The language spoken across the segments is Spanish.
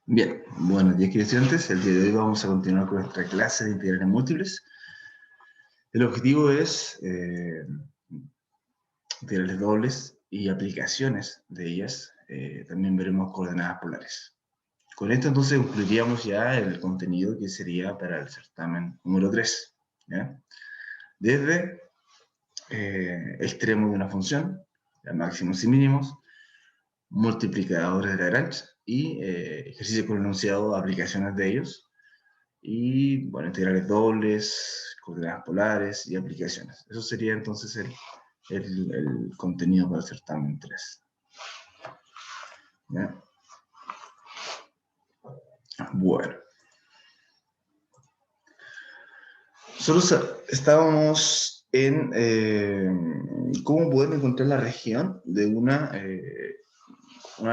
Bien, buenos días, queridos estudiantes. El día de hoy vamos a continuar con nuestra clase de integrales múltiples. El objetivo es integrales dobles y aplicaciones de ellas. También veremos coordenadas polares. Con esto entonces concluiríamos ya el contenido que sería para el certamen número 3. ¿Ya? Desde extremos de una función, ya máximos y mínimos, multiplicadores de Lagrange y ejercicios con enunciado, aplicaciones de ellos. Y, bueno, integrales dobles, coordenadas polares y aplicaciones. Eso sería entonces el contenido para el certamen 3. ¿Ya? Bueno. Nosotros estábamos en cómo poder encontrar la región de una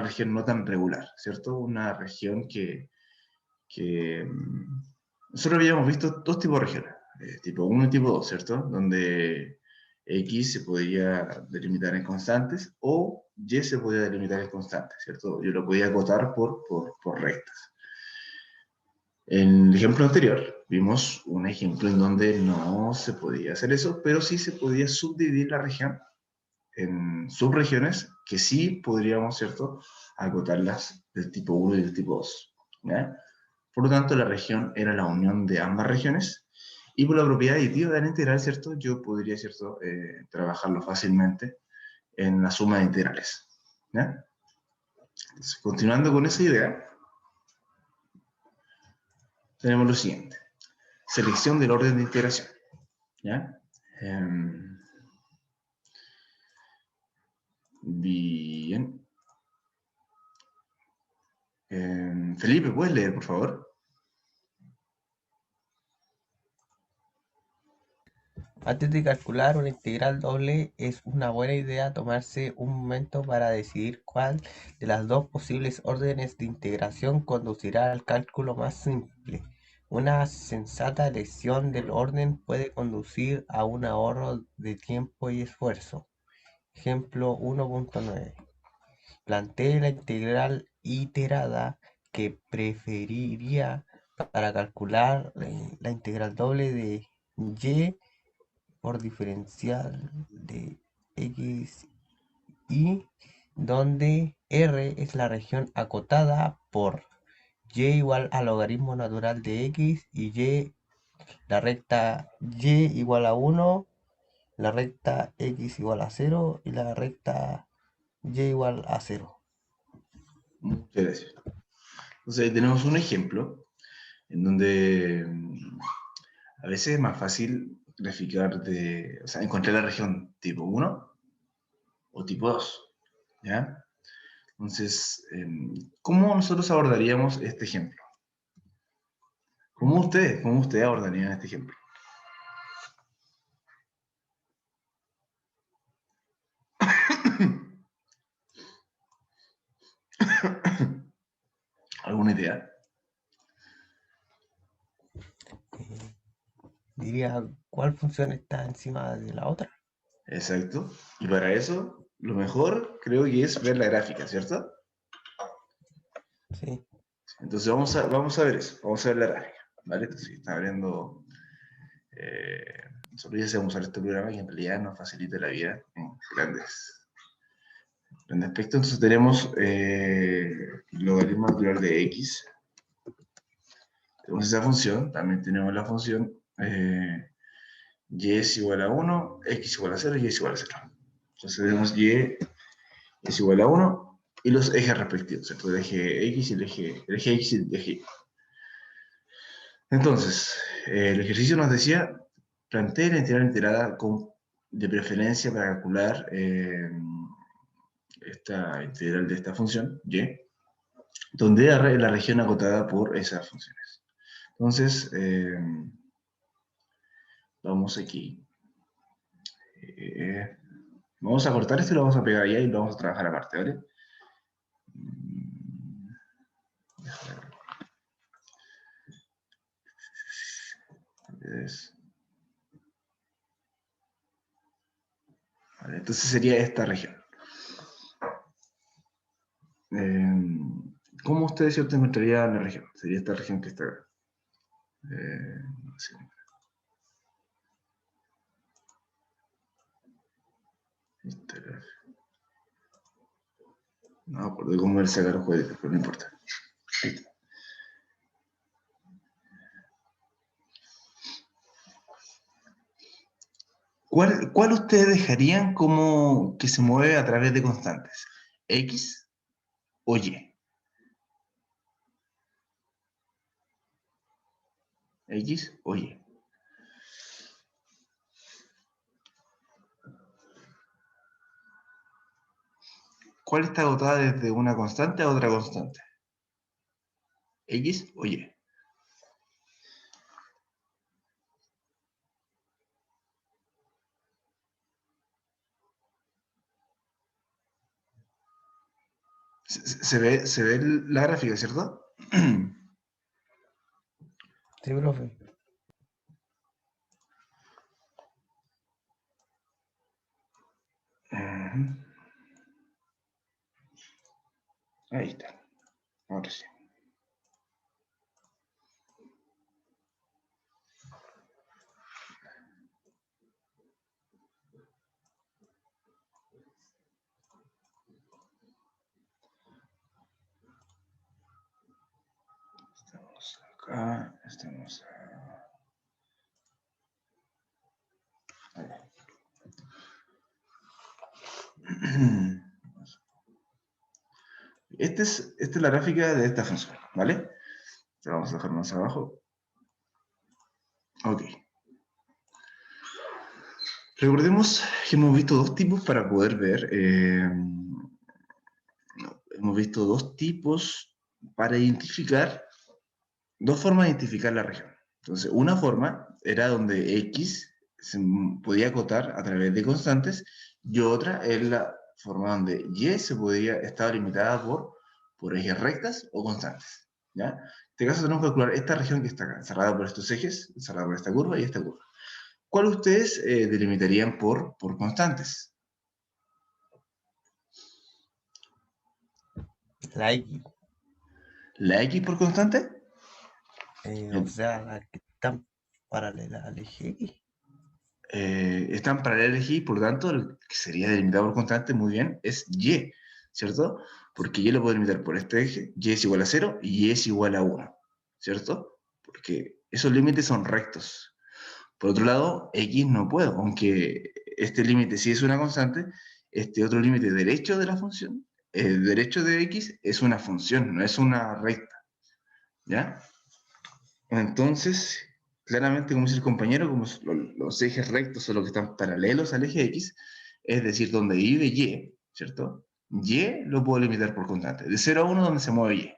región no tan regular, ¿cierto? Una región que nosotros habíamos visto dos tipos de regiones, tipo 1 y tipo 2, ¿cierto? Donde X se podía delimitar en constantes o Y se podía delimitar en constantes, ¿cierto? Yo lo podía acotar por rectas. En el ejemplo anterior vimos un ejemplo en donde no se podía hacer eso, pero sí se podía subdividir la región en subregiones que sí podríamos, ¿cierto?, acotarlas del tipo 1 y del tipo 2. ¿Ya? Por lo tanto, la región era la unión de ambas regiones y por la propiedad aditiva de la integral, ¿cierto?, yo podría, ¿cierto?, trabajarlo fácilmente en la suma de integrales. ¿Ya? Entonces, continuando con esa idea, tenemos lo siguiente. Selección del orden de integración. ¿Ya? Bien. Felipe, ¿puedes leer, por favor? Antes de calcular una integral doble, es una buena idea tomarse un momento para decidir cuál de las dos posibles órdenes de integración conducirá al cálculo más simple. Una sensata elección del orden puede conducir a un ahorro de tiempo y esfuerzo. Ejemplo 1.9. Plantee la integral iterada que preferiría para calcular la integral doble de y por diferencial de x y, donde R es la región acotada por y igual al logaritmo natural de x y la recta y igual a 1, la recta x igual a 0 y la recta y igual a 0. Muchas gracias. Entonces, ahí tenemos un ejemplo en donde a veces es más fácil graficar o sea, encontrar la región tipo 1 o tipo 2. ¿Ya? Entonces, ¿cómo nosotros abordaríamos este ejemplo? ¿Cómo ustedes abordarían este ejemplo? ¿Alguna idea? Eh, Diría, ¿cuál función está encima de la otra? Exacto. Y para eso, lo mejor creo que es ver la gráfica, ¿cierto? Sí. Entonces vamos a ver eso, vamos a ver la gráfica, ¿vale? Entonces está abriendo, solo ya sabemos usar este programa que en realidad nos facilita la vida en grandes aspectos. Entonces tenemos logaritmo natural de x, tenemos esa función, también tenemos la función y es igual a 1, x igual a 0 y es igual a 0. Entonces tenemos y es igual a 1 y los ejes respectivos, ¿cierto? El eje x y el eje x y el eje y. Entonces, el ejercicio nos decía, plantea la integral integrada de preferencia para calcular esta integral de esta función, y, donde R es la región acotada por esas funciones. Entonces, vamos aquí. Eh, Vamos a cortar esto y lo vamos a pegar allá y lo vamos a trabajar aparte, ¿vale? Vale, entonces sería esta región. ¿Cómo ustedes cierto encontrarían la región? Sería esta región que está acá. Sí. No me acuerdo cómo él saca los cuadritos, pero no importa. Ahí está. ¿Cuál ustedes dejarían como que se mueve a través de constantes? ¿X o Y? ¿X o Y? ¿Cuál está dotada desde una constante a otra constante? ¿X o Y? Se ve la gráfica, ¿cierto? Sí, profe. Ahí está. Ahora sí. Estamos acá. Estamos acá. Esta es la gráfica de esta función, ¿vale? La vamos a dejar más abajo. Ok. Recordemos que hemos visto dos tipos para poder ver. Hemos visto dos tipos para identificar, dos formas de identificar la región. Entonces, una forma era donde X se podía acotar a través de constantes y otra es la forma donde Y estaba limitada por ejes rectas o constantes. ¿Ya? En este caso tenemos que calcular esta región que está acá, cerrada por estos ejes, cerrada por esta curva y esta curva. ¿Cuál ustedes delimitarían por constantes? La X. ¿La X por constante? O sea, la que están paralelas al eje X. Están paralelas Y, por lo tanto, el que sería delimitado por constante, muy bien, es Y, ¿cierto? Porque Y lo puedo delimitar por este eje, Y es igual a 0 y Y es igual a 1, ¿cierto? Porque esos límites son rectos. Por otro lado, X no puedo, aunque este límite sí es una constante, este otro límite derecho de la función, el derecho de X es una función, no es una recta, ¿ya? Entonces, claramente, como dice el compañero, como los ejes rectos son los que están paralelos al eje X, es decir, donde vive Y, ¿cierto? Y lo puedo limitar por constante. De 0 a 1, donde se mueve Y.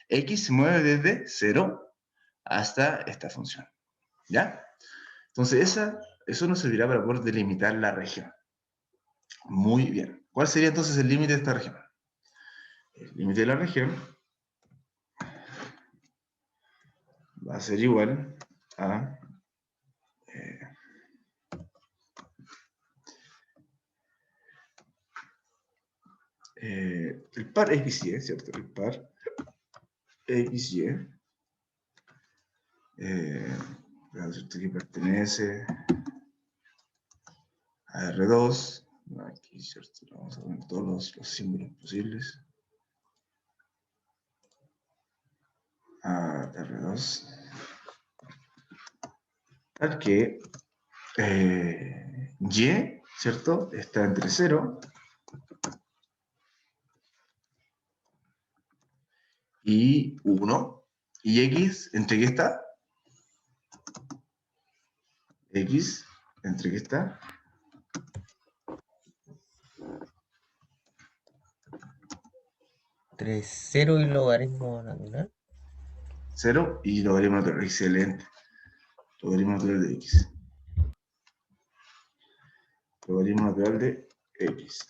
X se mueve desde 0 hasta esta función, ¿ya? Entonces, eso nos servirá para poder delimitar la región. Muy bien. ¿Cuál sería entonces el límite de esta región? El límite de la región va a ser igual a el par XY, ¿cierto? El par XY, ¿cierto? Que pertenece a R2. Aquí, ¿cierto? Vamos a poner todos los símbolos posibles. A R2. Tal que Y, ¿cierto? Está entre 0 y 1. ¿Y X entre qué está? X entre qué está? Entre 0 y logaritmo natural. 0 y logaritmo natural. Excelente. Logaritmo natural de X. Logaritmo natural de X.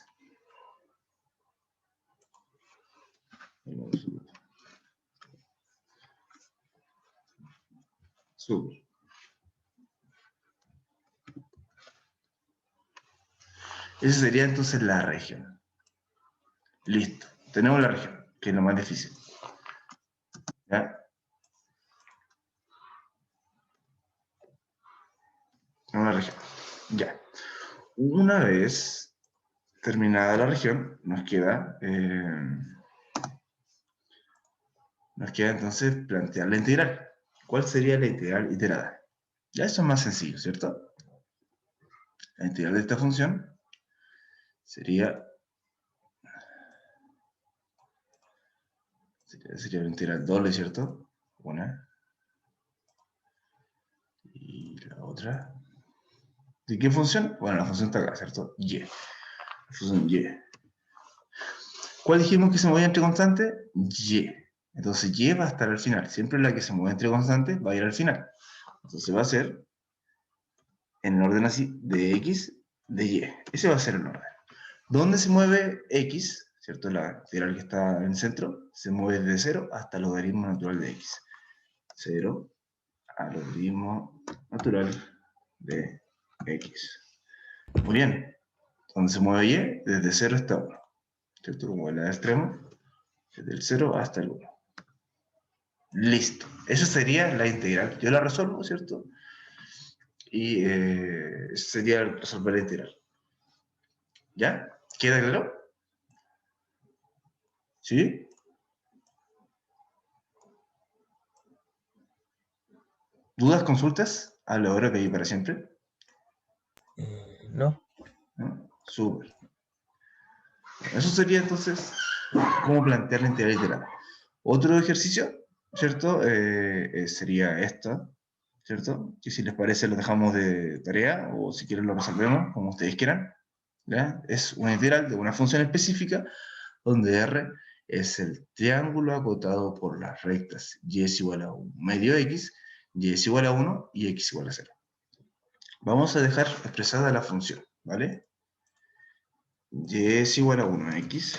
Súper. Esa sería entonces la región. Listo. Tenemos la región, que es lo más difícil. ¿Ya? Una región. Ya. Una vez terminada la región, nos queda entonces plantear la integral. ¿Cuál sería la integral iterada? Ya eso es más sencillo, ¿cierto? La integral de esta función sería una integral doble, ¿cierto? Una. Y la otra. ¿De qué función? Bueno, la función está acá, ¿cierto? Y. La función y. ¿Cuál dijimos que se movía entre constantes? Y. Entonces y va a estar al final. Siempre la que se mueve entre constantes va a ir al final. Entonces va a ser en el orden así, de x, de y. Ese va a ser el orden. ¿Dónde se mueve x? ¿Cierto? La integral que está en el centro se mueve desde 0 hasta el logaritmo natural de x. 0 al logaritmo natural de x. Muy bien. ¿Dónde se mueve y? Desde 0 hasta 1. ¿Cierto? Como el extremo, desde el 0 hasta el 1. Listo. Esa sería la integral. Yo la resuelvo, ¿cierto? Y eso sería resolver la integral. ¿Ya? ¿Queda claro? ¿Sí? ¿Dudas, consultas? A la hora que hay para siempre. No. ¿No? Súper. Eso sería entonces cómo plantear la integral iterada. Otro ejercicio, ¿cierto? Sería esta, ¿cierto? Que si les parece lo dejamos de tarea o si quieren lo resolvemos, como ustedes quieran. ¿Ya? Es una integral de una función específica donde R es el triángulo acotado por las rectas y es igual a un medio x, y es igual a 1 y x igual a 0. Vamos a dejar expresada la función, ¿vale? Y es igual a 1x,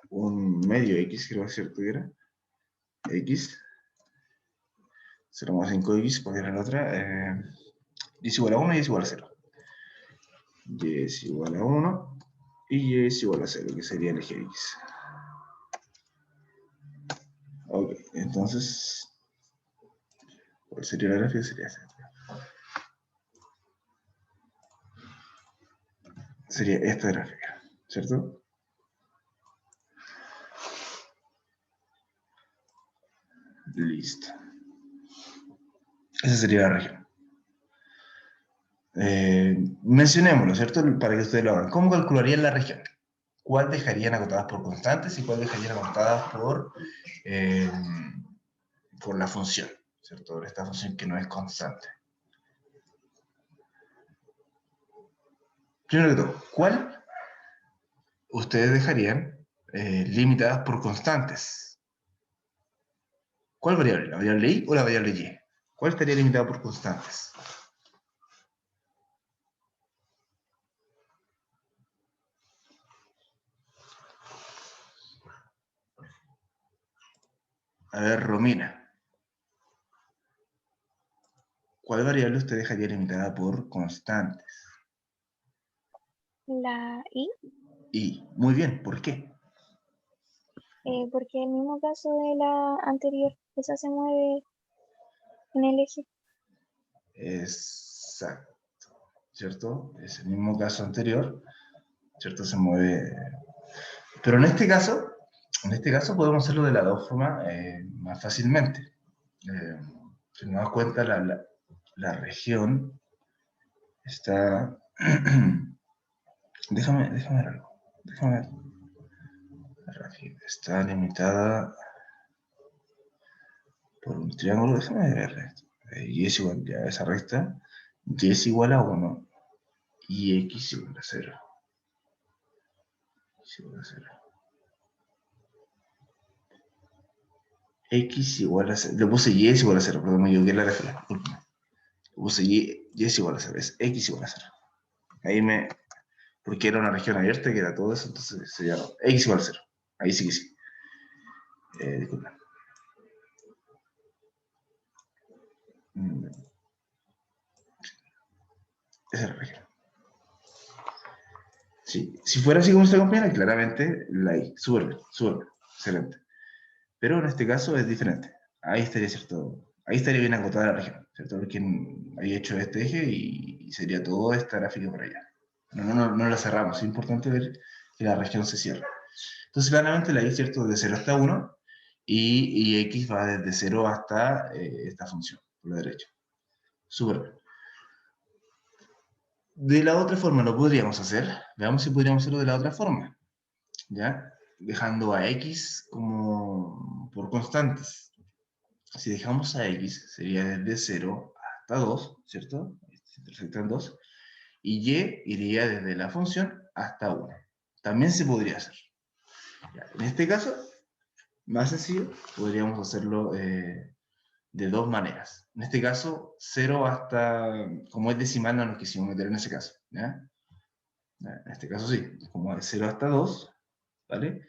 un medio x, creo que es cierto que era, x, 0,5x, porque era la otra, y es igual a 1 y es igual a 0. Y es igual a 1 y y es igual a 0, que sería el eje x. Ok, entonces, ¿cuál sería la gráfica? Sería esta. Sería esta gráfica, ¿cierto? Listo. Esa sería la región. Mencionémoslo, ¿cierto? Para que ustedes lo hagan. ¿Cómo calcularían la región? ¿Cuál dejarían acotadas por constantes y cuál dejarían acotadas por la función, ¿cierto? Por esta función que no es constante. Primero que todo, ¿cuál ustedes dejarían limitadas por constantes? ¿Cuál variable? ¿La variable y o la variable y? ¿Cuál estaría limitada por constantes? A ver, Romina. ¿Cuál variable usted dejaría limitada por constantes? La I, Y, muy bien, ¿por qué? porque el mismo caso de la anterior, esa se mueve en el eje. Exacto, ¿cierto? Es el mismo caso anterior, ¿cierto? Se mueve. Pero en este caso podemos hacerlo de las dos formas más fácilmente. Si nos das cuenta, la región está... déjame ver algo. Déjame ver. La región está limitada por un triángulo. Déjame ver esto. Y es igual a esa recta. Y es igual a 1. Y x igual a 0. X igual a 0. X igual a 0. Le puse y es igual a 0. Perdón, me equivoqué en la gráfica. Le puse y es igual a 0. Es x igual a 0. Ahí me... Porque era una región abierta que era todo eso, entonces sería x igual a 0. Ahí sí que sí. Disculpen. Esa es la región. Sí. Si fuera así como se acompaña, claramente la I. Súper bien, excelente. Pero en este caso es diferente. ahí estaría, ¿cierto? Ahí estaría bien acotada la región, ¿cierto? Porque había hecho este eje y sería toda esta gráfica por allá. No la cerramos, es importante ver que la región se cierra. Entonces, claramente la y, ¿cierto? De 0 hasta 1, y x va desde 0 hasta esta función, por la derecha. Súper bien. De la otra forma lo podríamos hacer. Veamos si podríamos hacerlo de la otra forma. ¿Ya? Dejando a x como por constantes. Si dejamos a x, sería desde 0 hasta 2, ¿cierto? Se intersectan 2. Y y iría desde la función hasta 1. También se podría hacer. ¿Ya? En este caso, más sencillo, podríamos hacerlo de dos maneras. En este caso, 0 hasta, como es decimal, no nos quisimos meter en ese caso. ¿Ya? En este caso sí, como de 0 hasta 2, ¿vale?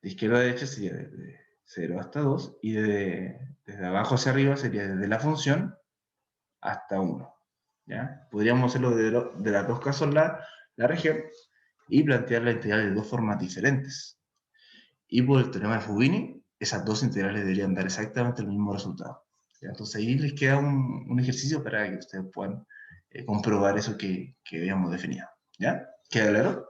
De izquierda a derecha sería desde 0 hasta 2, y desde abajo hacia arriba sería desde la función hasta 1. ¿Ya? Podríamos hacerlo de las dos casos la región y plantear la integral de dos formas diferentes. Y por el teorema de Fubini, esas dos integrales deberían dar exactamente el mismo resultado. ¿Ya? Entonces ahí les queda un ejercicio para que ustedes puedan comprobar eso que habíamos definido. ¿Ya? ¿Queda claro?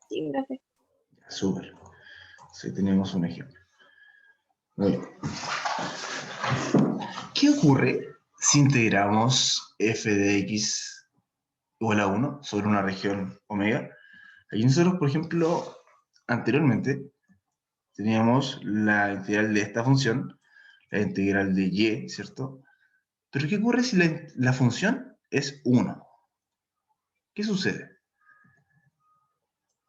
Sí, profe. Súper. Sí, tenemos un ejemplo. Muy bien. ¿Qué ocurre si integramos f de x igual a 1 sobre una región omega? Aquí nosotros, por ejemplo, anteriormente teníamos la integral de esta función, la integral de y, ¿cierto? Pero ¿qué ocurre si la función es 1? ¿Qué sucede?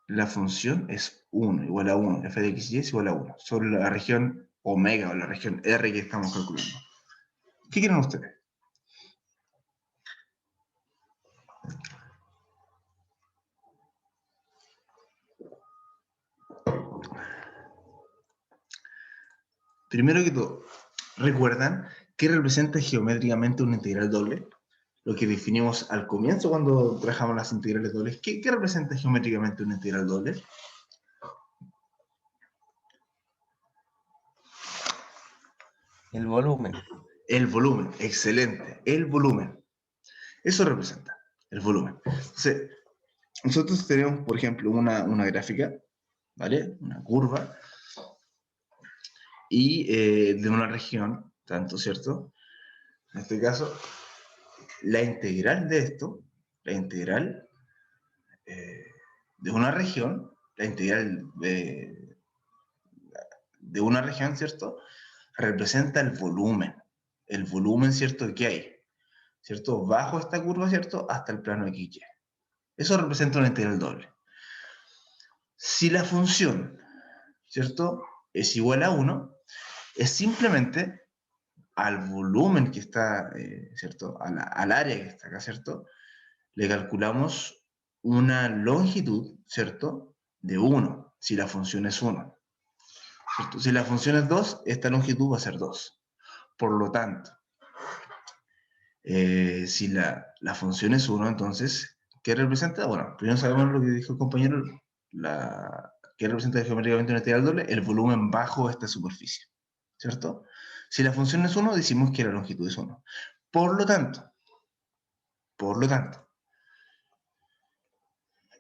La función es 1, igual a 1, f de x y es igual a 1, sobre la región omega o la región R que estamos calculando. ¿Qué quieren ustedes? Primero que todo, ¿recuerdan qué representa geométricamente una integral doble? Lo que definimos al comienzo cuando trabajamos las integrales dobles. ¿Qué representa geométricamente una integral doble? El volumen. El volumen, excelente, el volumen. Eso representa el volumen. Entonces, nosotros tenemos, por ejemplo, una gráfica, ¿vale? Una curva, y de una región, tanto, ¿cierto? En este caso, la integral de esto, la integral de una región, la integral de una región, ¿cierto? Representa el volumen, ¿cierto? Que hay, ¿cierto? Bajo esta curva, ¿cierto? Hasta el plano XY. Eso representa una integral doble. Si la función, ¿cierto? Es igual a 1, es simplemente al volumen que está, ¿cierto? Al área que está acá, ¿cierto? Le calculamos una longitud, ¿cierto? De 1, si la función es 1. ¿Cierto? Si la función es 2, esta longitud va a ser 2. Por lo tanto, si la función es 1, entonces, ¿qué representa? Bueno, primero sabemos lo que dijo el compañero, ¿qué representa geométricamente una integral doble? El volumen bajo esta superficie, ¿cierto? Si la función es 1, decimos que la longitud es 1. Por lo tanto,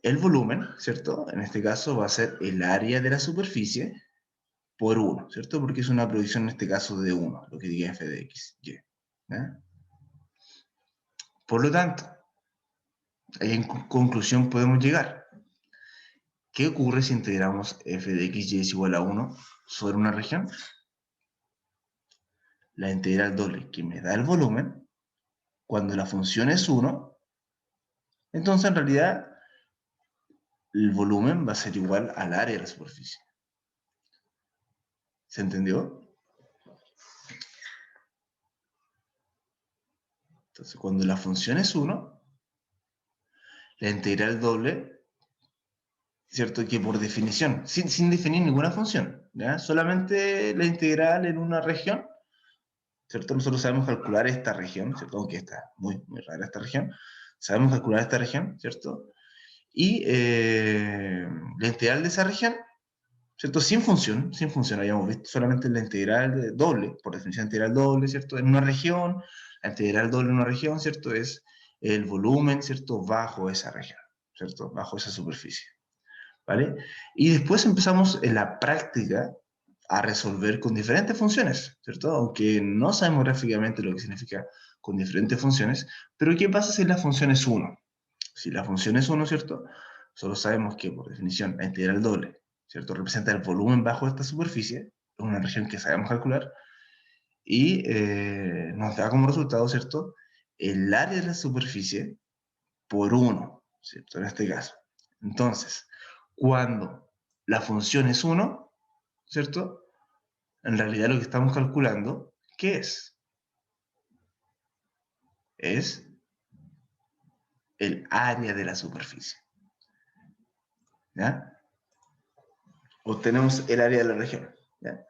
el volumen, ¿cierto? En este caso va a ser el área de la superficie por 1, ¿cierto? Porque es una proyección en este caso de 1, lo que diga f de x, y. Por lo tanto, ahí en conclusión podemos llegar. ¿Qué ocurre si integramos f de x y es igual a 1 sobre una región? La integral doble que me da el volumen, cuando la función es 1, entonces en realidad el volumen va a ser igual al área de la superficie. ¿Se entendió? Entonces, cuando la función es 1, la integral doble, ¿cierto? Que por definición, sin definir ninguna función, ¿ya? Solamente la integral en una región, ¿cierto? Nosotros sabemos calcular esta región, ¿cierto? Aunque está muy rara esta región, sabemos calcular esta región, ¿cierto? Y la integral de esa región, ¿cierto? Sin función, habíamos visto solamente la integral doble, por definición integral doble, ¿cierto? En una región, la integral doble en una región, ¿cierto? Es el volumen, ¿cierto? Bajo esa región, ¿cierto? Bajo esa superficie, ¿vale? Y después empezamos en la práctica a resolver con diferentes funciones, ¿cierto? Aunque no sabemos gráficamente lo que significa con diferentes funciones, pero ¿qué pasa si la función es 1? Si la función es 1, ¿cierto? Solo sabemos que, por definición, la integral doble, ¿cierto? Representa el volumen bajo esta superficie, es una región que sabemos calcular, y nos da como resultado, ¿cierto? El área de la superficie por 1, ¿cierto? En este caso. Entonces, cuando la función es 1, ¿cierto? En realidad lo que estamos calculando, ¿qué es? Es el área de la superficie, ¿ya? Obtenemos el área de la región, ¿ya?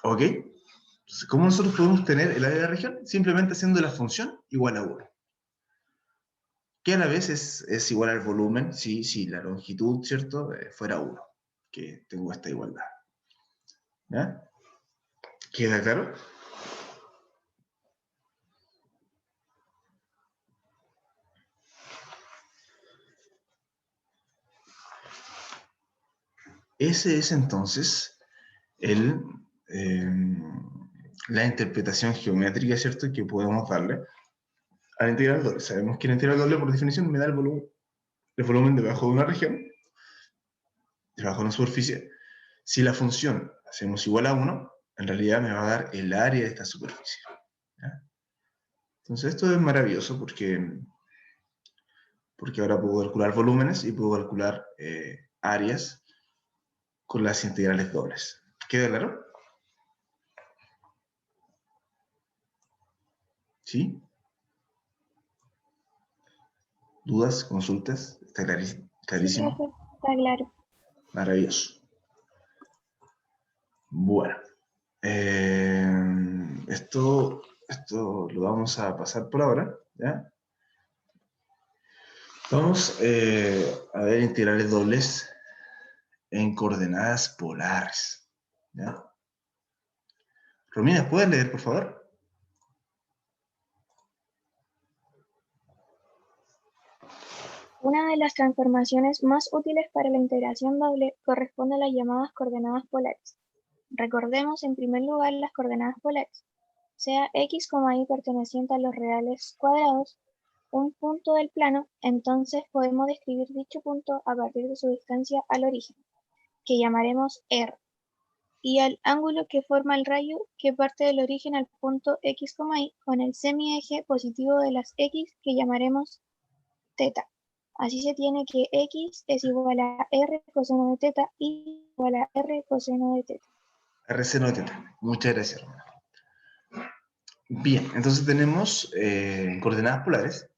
¿Ok? Entonces, ¿cómo nosotros podemos tener el área de la región? Simplemente haciendo la función igual a 1. Que a la vez es igual al volumen si la longitud, ¿cierto? Fuera 1. Que tengo esta igualdad. ¿Ya? ¿Queda claro? Ese es entonces el, eh, la interpretación geométrica, ¿cierto? Que podemos darle a la integral doble. Sabemos que la integral doble, por definición, me da el volumen debajo de una región, debajo de una superficie. Si la función hacemos igual a 1, en realidad me va a dar el área de esta superficie, ¿ya? Entonces esto es maravilloso porque ahora puedo calcular volúmenes y puedo calcular áreas con las integrales dobles. ¿Queda claro? ¿Sí? ¿Dudas? ¿Consultas? ¿Está Sí, clarísimo? profe, está claro. Maravilloso. Bueno. Esto lo vamos a pasar por ahora, ¿ya? Vamos a ver integrales dobles en coordenadas polares, ¿ya? Romina, ¿puedes leer, por favor? Una de las transformaciones más útiles para la integración doble corresponde a las llamadas coordenadas polares. Recordemos en primer lugar las coordenadas polares. Sea x, y perteneciente a los reales cuadrados, un punto del plano, entonces podemos describir dicho punto a partir de su distancia al origen, que llamaremos r, y al ángulo que forma el rayo que parte del origen al punto x, y con el semieje positivo de las x que llamaremos θ. Así se tiene que x es igual a r coseno de θ y igual a r coseno de θ. RC no teta. Muchas gracias, Romina. Bien, entonces tenemos coordenadas polares,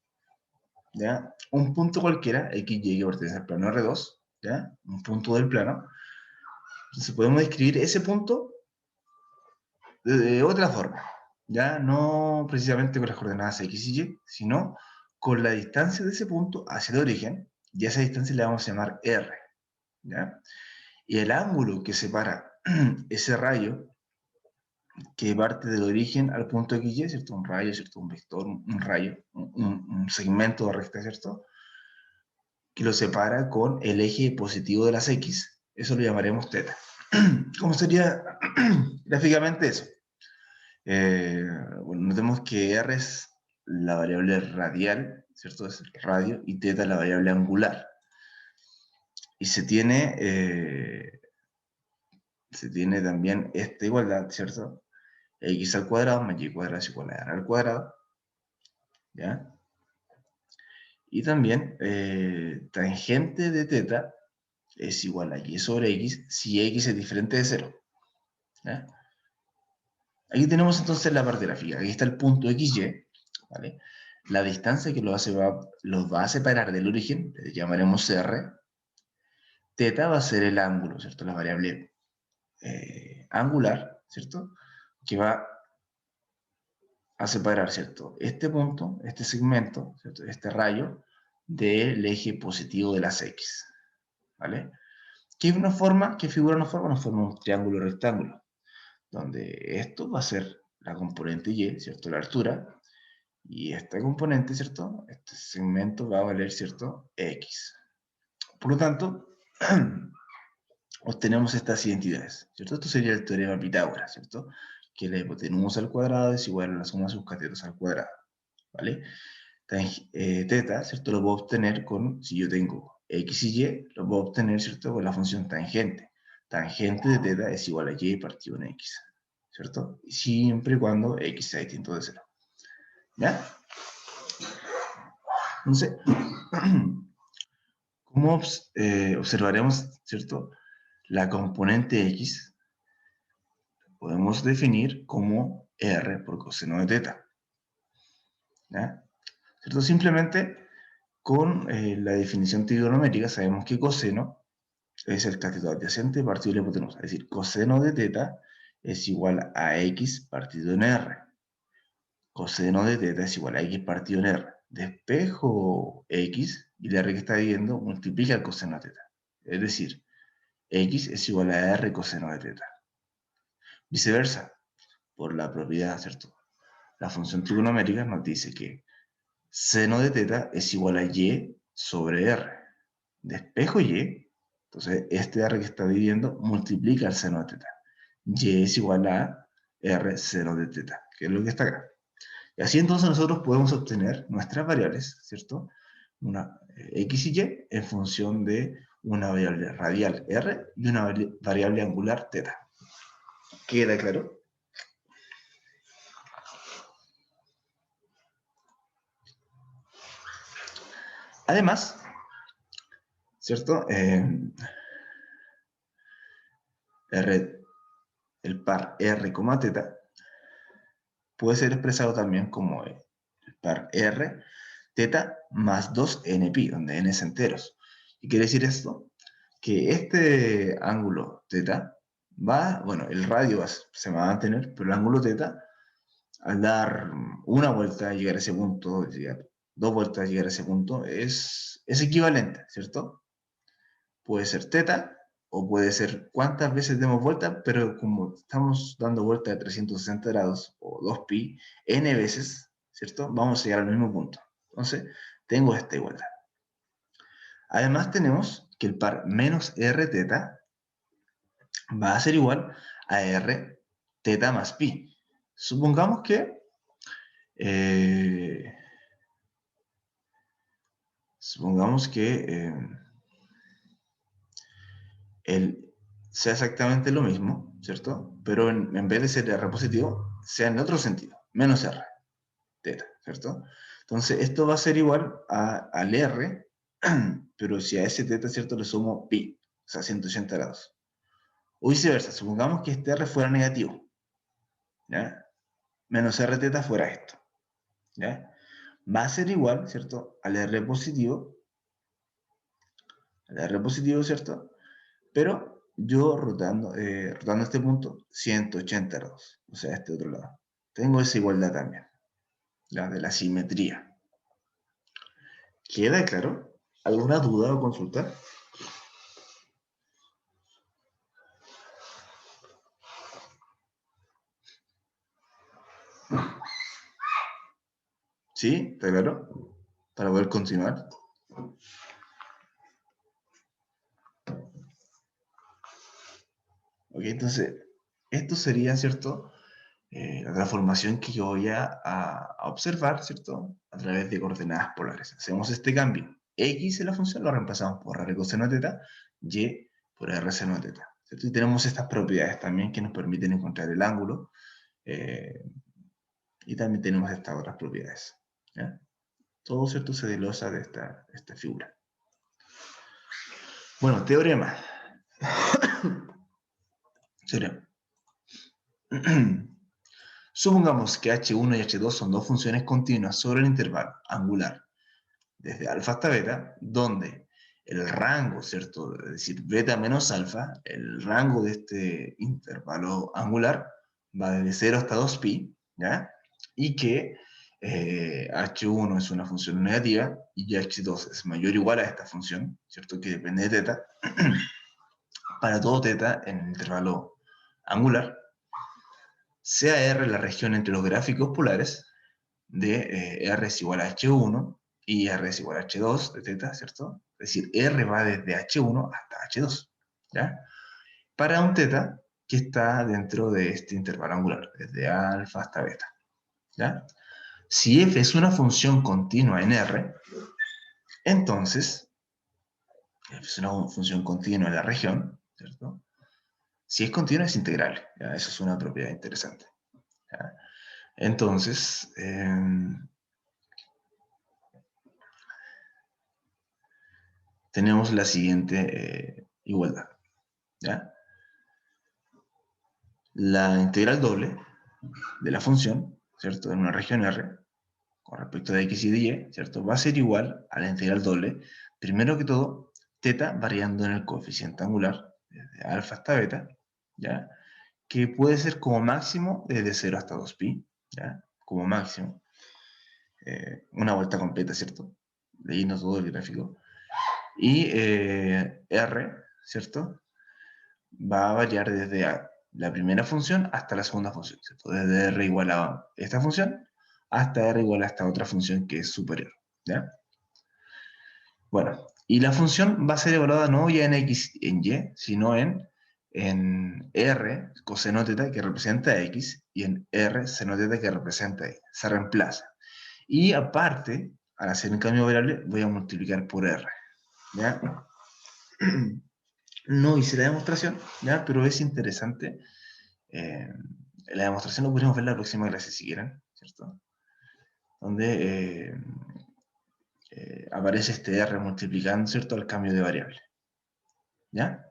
¿ya? Un punto cualquiera, x, y, que pertenece al plano R2, ¿ya? Un punto del plano. Entonces podemos describir ese punto de otra forma, ya no precisamente con las coordenadas x y y, sino con la distancia de ese punto hacia el origen, y a esa distancia le vamos a llamar r, ¿ya? Y el ángulo que separa ese rayo que parte del origen al punto x, y, ¿cierto? Un rayo, ¿cierto? Un vector, un rayo, un segmento de recta, ¿cierto? Que lo separa con el eje positivo de las x, eso lo llamaremos θ. ¿Cómo sería gráficamente eso? Bueno, notemos que r es la variable radial, ¿cierto? Es el radio, y θ la variable angular. Y se tiene también esta igualdad, ¿cierto? X al cuadrado más y cuadrado es igual a r al cuadrado, ¿ya? Y también tangente de θ es igual a y sobre x si x es diferente de 0, ¿ya? Aquí tenemos entonces la parte gráfica. Aquí está el punto XY, ¿vale? La distancia que los va a separar del origen, le llamaremos R. Θ va a ser el ángulo, ¿cierto? La variable angular, ¿cierto? Que va a separar, ¿cierto? Este punto, este segmento, ¿cierto? Este rayo, del eje positivo de las X, ¿vale? ¿Qué figura una forma? Nos forma un triángulo rectángulo, donde esto va a ser la componente Y, ¿cierto? La altura, y esta componente, ¿cierto? Este segmento va a valer, ¿cierto? X. Por lo tanto, obtenemos estas identidades, ¿cierto? Esto sería el teorema de Pitágoras, ¿cierto? Que la hipotenusa al cuadrado es igual a la suma de sus catetos al cuadrado, ¿vale? Teta, ¿cierto? Lo puedo obtener si yo tengo X y Y, lo puedo obtener, ¿cierto? Con la función tangente. Tangente de teta es igual a Y partido en X, ¿cierto? Siempre y cuando X sea distinto de 0. ¿Ya? Entonces, ¿cómo observaremos, ¿cierto? La componente X podemos definir como R por coseno de teta. ¿Ya? ¿Cierto? Simplemente con la definición trigonométrica sabemos que coseno es el cateto adyacente partido de la hipotenusa. Es decir, coseno de teta es igual a X partido en R. Coseno de teta es igual a X partido en R. Despejo X y la R que está viendo multiplica el coseno de teta. Es decir, X es igual a R coseno de teta. Viceversa, por la propiedad, ¿cierto? La función trigonométrica nos dice que seno de teta es igual a Y sobre R. Despejo Y, entonces este R que está dividiendo multiplica el seno de teta. Y es igual a R seno de teta, que es lo que está acá. Y así entonces nosotros podemos obtener nuestras variables, ¿cierto? Una X y Y en función de una variable radial R y una variable angular teta. ¿Queda claro? Además, ¿cierto? El par R, teta puede ser expresado también como el par R, teta más 2nπ, donde n es enteros. ¿Y quiere decir esto? Que este ángulo teta bueno, el radio se va a mantener, pero el ángulo teta, al dar una vuelta y llegar a ese punto, dos vueltas y llegar a ese punto, es equivalente, ¿cierto? Puede ser teta, o puede ser cuántas veces demos vuelta, pero como estamos dando vuelta de 360 grados, o 2π, n veces, ¿cierto? Vamos a llegar al mismo punto. Entonces, tengo esta igualdad. Además tenemos que el par menos r teta va a ser igual a r teta más pi. Supongamos que sea exactamente lo mismo, ¿cierto? Pero en vez de ser r positivo, sea en otro sentido, menos r teta, ¿cierto? Entonces esto va a ser igual al r, pero si a ese teta, ¿cierto? Le sumo pi, o sea, 180 grados. O viceversa, supongamos que este r fuera negativo, ¿ya? Menos r teta fuera esto, ¿ya? Va a ser igual, ¿cierto? Al r positivo, ¿cierto? Pero yo rotando este punto, 180 grados, o sea, este otro lado. Tengo esa igualdad también, la de la simetría. ¿Queda claro? ¿Alguna duda o consulta? ¿Sí? ¿Está claro? Para poder continuar. Ok, entonces, esto sería, ¿cierto? La transformación que yo voy a observar, ¿cierto? A través de coordenadas polares. Hacemos este cambio. X en la función lo reemplazamos por R coseno de teta, Y por R seno de teta. ¿Cierto? Y tenemos estas propiedades también que nos permiten encontrar el ángulo. Y también tenemos estas otras propiedades. ¿Ya? Todo, ¿cierto? Se desglosa de esta figura. Bueno, teorema. Teorema. Supongamos que h1 y h2 son dos funciones continuas sobre el intervalo angular desde alfa hasta beta, donde el rango, ¿cierto? Es decir, beta menos alfa, el rango de este intervalo angular va desde 0 hasta 2π, ¿ya? Y que h1 es una función negativa y h2 es mayor o igual a esta función, ¿cierto? Que depende de θ, para todo θ en el intervalo angular, sea R la región entre los gráficos polares de R es igual a H1 y R es igual a H2 de θ, ¿cierto? Es decir, R va desde H1 hasta H2, ¿ya? Para un θ que está dentro de este intervalo angular, desde alfa hasta beta, ¿ya? Si f es una función continua en R, entonces, f es una función continua en la región, ¿cierto? Si es continua es integrable, ¿ya? Eso es una propiedad interesante, ¿ya? Entonces, tenemos la siguiente igualdad, ¿ya? La integral doble de la función, ¿cierto? En una región R, con respecto de x y de y, ¿cierto? Va a ser igual a la integral doble, primero que todo, θ variando en el coeficiente angular, desde alfa hasta beta, ¿ya? Que puede ser como máximo desde 0 hasta 2pi, ¿ya? Como máximo. Una vuelta completa, ¿cierto? Leyendo todo el gráfico. Y R, ¿cierto? Va a variar desde la primera función hasta la segunda función, ¿cierto? Desde R igual a esta función hasta R igual a esta otra función que es superior, ¿ya? Bueno, y la función va a ser evaluada no ya en x y en y, sino en R coseno θ que representa x y en R seno θ que representa y. Se reemplaza. Y aparte, al hacer el cambio de variable, voy a multiplicar por R, ¿ya? No hice la demostración, ¿ya? Pero es interesante. La demostración lo podríamos ver en la próxima clase si quieren, ¿cierto? Donde aparece este R multiplicando, ¿cierto? Al cambio de variable, ¿ya?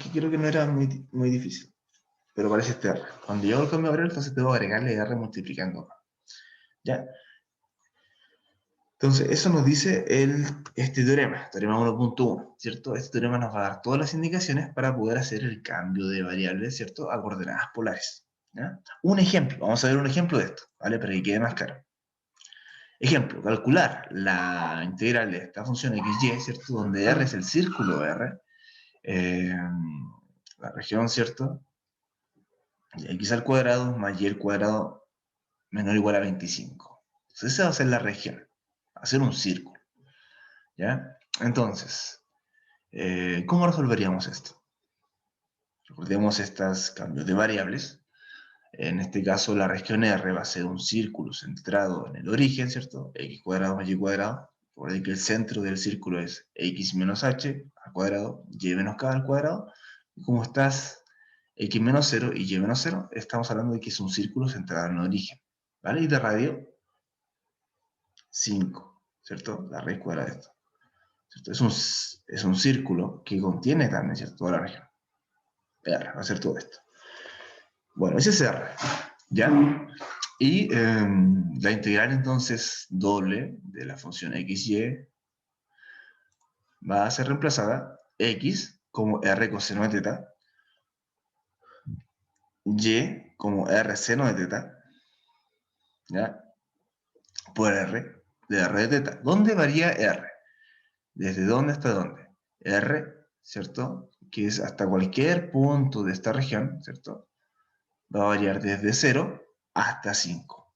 Que creo que no era muy difícil, pero aparece este R. Cuando llego al cambio de variable, entonces debo agregarle R multiplicando, ¿ya? Entonces, eso nos dice este teorema 1.1, ¿cierto? Este teorema nos va a dar todas las indicaciones para poder hacer el cambio de variables, ¿cierto? A coordenadas polares, ¿ya? Un ejemplo, vamos a ver un ejemplo de esto, ¿vale? Para que quede más claro. Ejemplo, calcular la integral de esta función xy, ¿cierto? Donde R es el círculo R, la región, ¿cierto? X al cuadrado más y al cuadrado menor o igual a 25. Entonces esa va a ser la región, va a ser un círculo, ¿ya? Entonces, ¿cómo resolveríamos esto? Recordemos estos cambios de variables. En este caso, la región R va a ser un círculo centrado en el origen, ¿cierto? X cuadrado más y cuadrado. Recuerden que el centro del círculo es x menos h al cuadrado, y menos k al cuadrado. Y como estás x menos 0 y y menos 0, estamos hablando de que es un círculo centrado en el origen, ¿vale? Y de radio, 5, ¿cierto? La raíz cuadrada de esto, ¿cierto? Es un círculo que contiene también, ¿cierto? Toda la región. R, va a ser todo esto. Bueno, ese es R, ¿ya? Y la integral entonces doble de la función xy va a ser reemplazada x como r coseno de θ, y como r seno de θ, ¿ya? Por r de r de θ. ¿Dónde varía r? ¿Desde dónde hasta dónde? R, ¿cierto? Que es hasta cualquier punto de esta región, ¿cierto? Va a variar desde 0 hasta 5.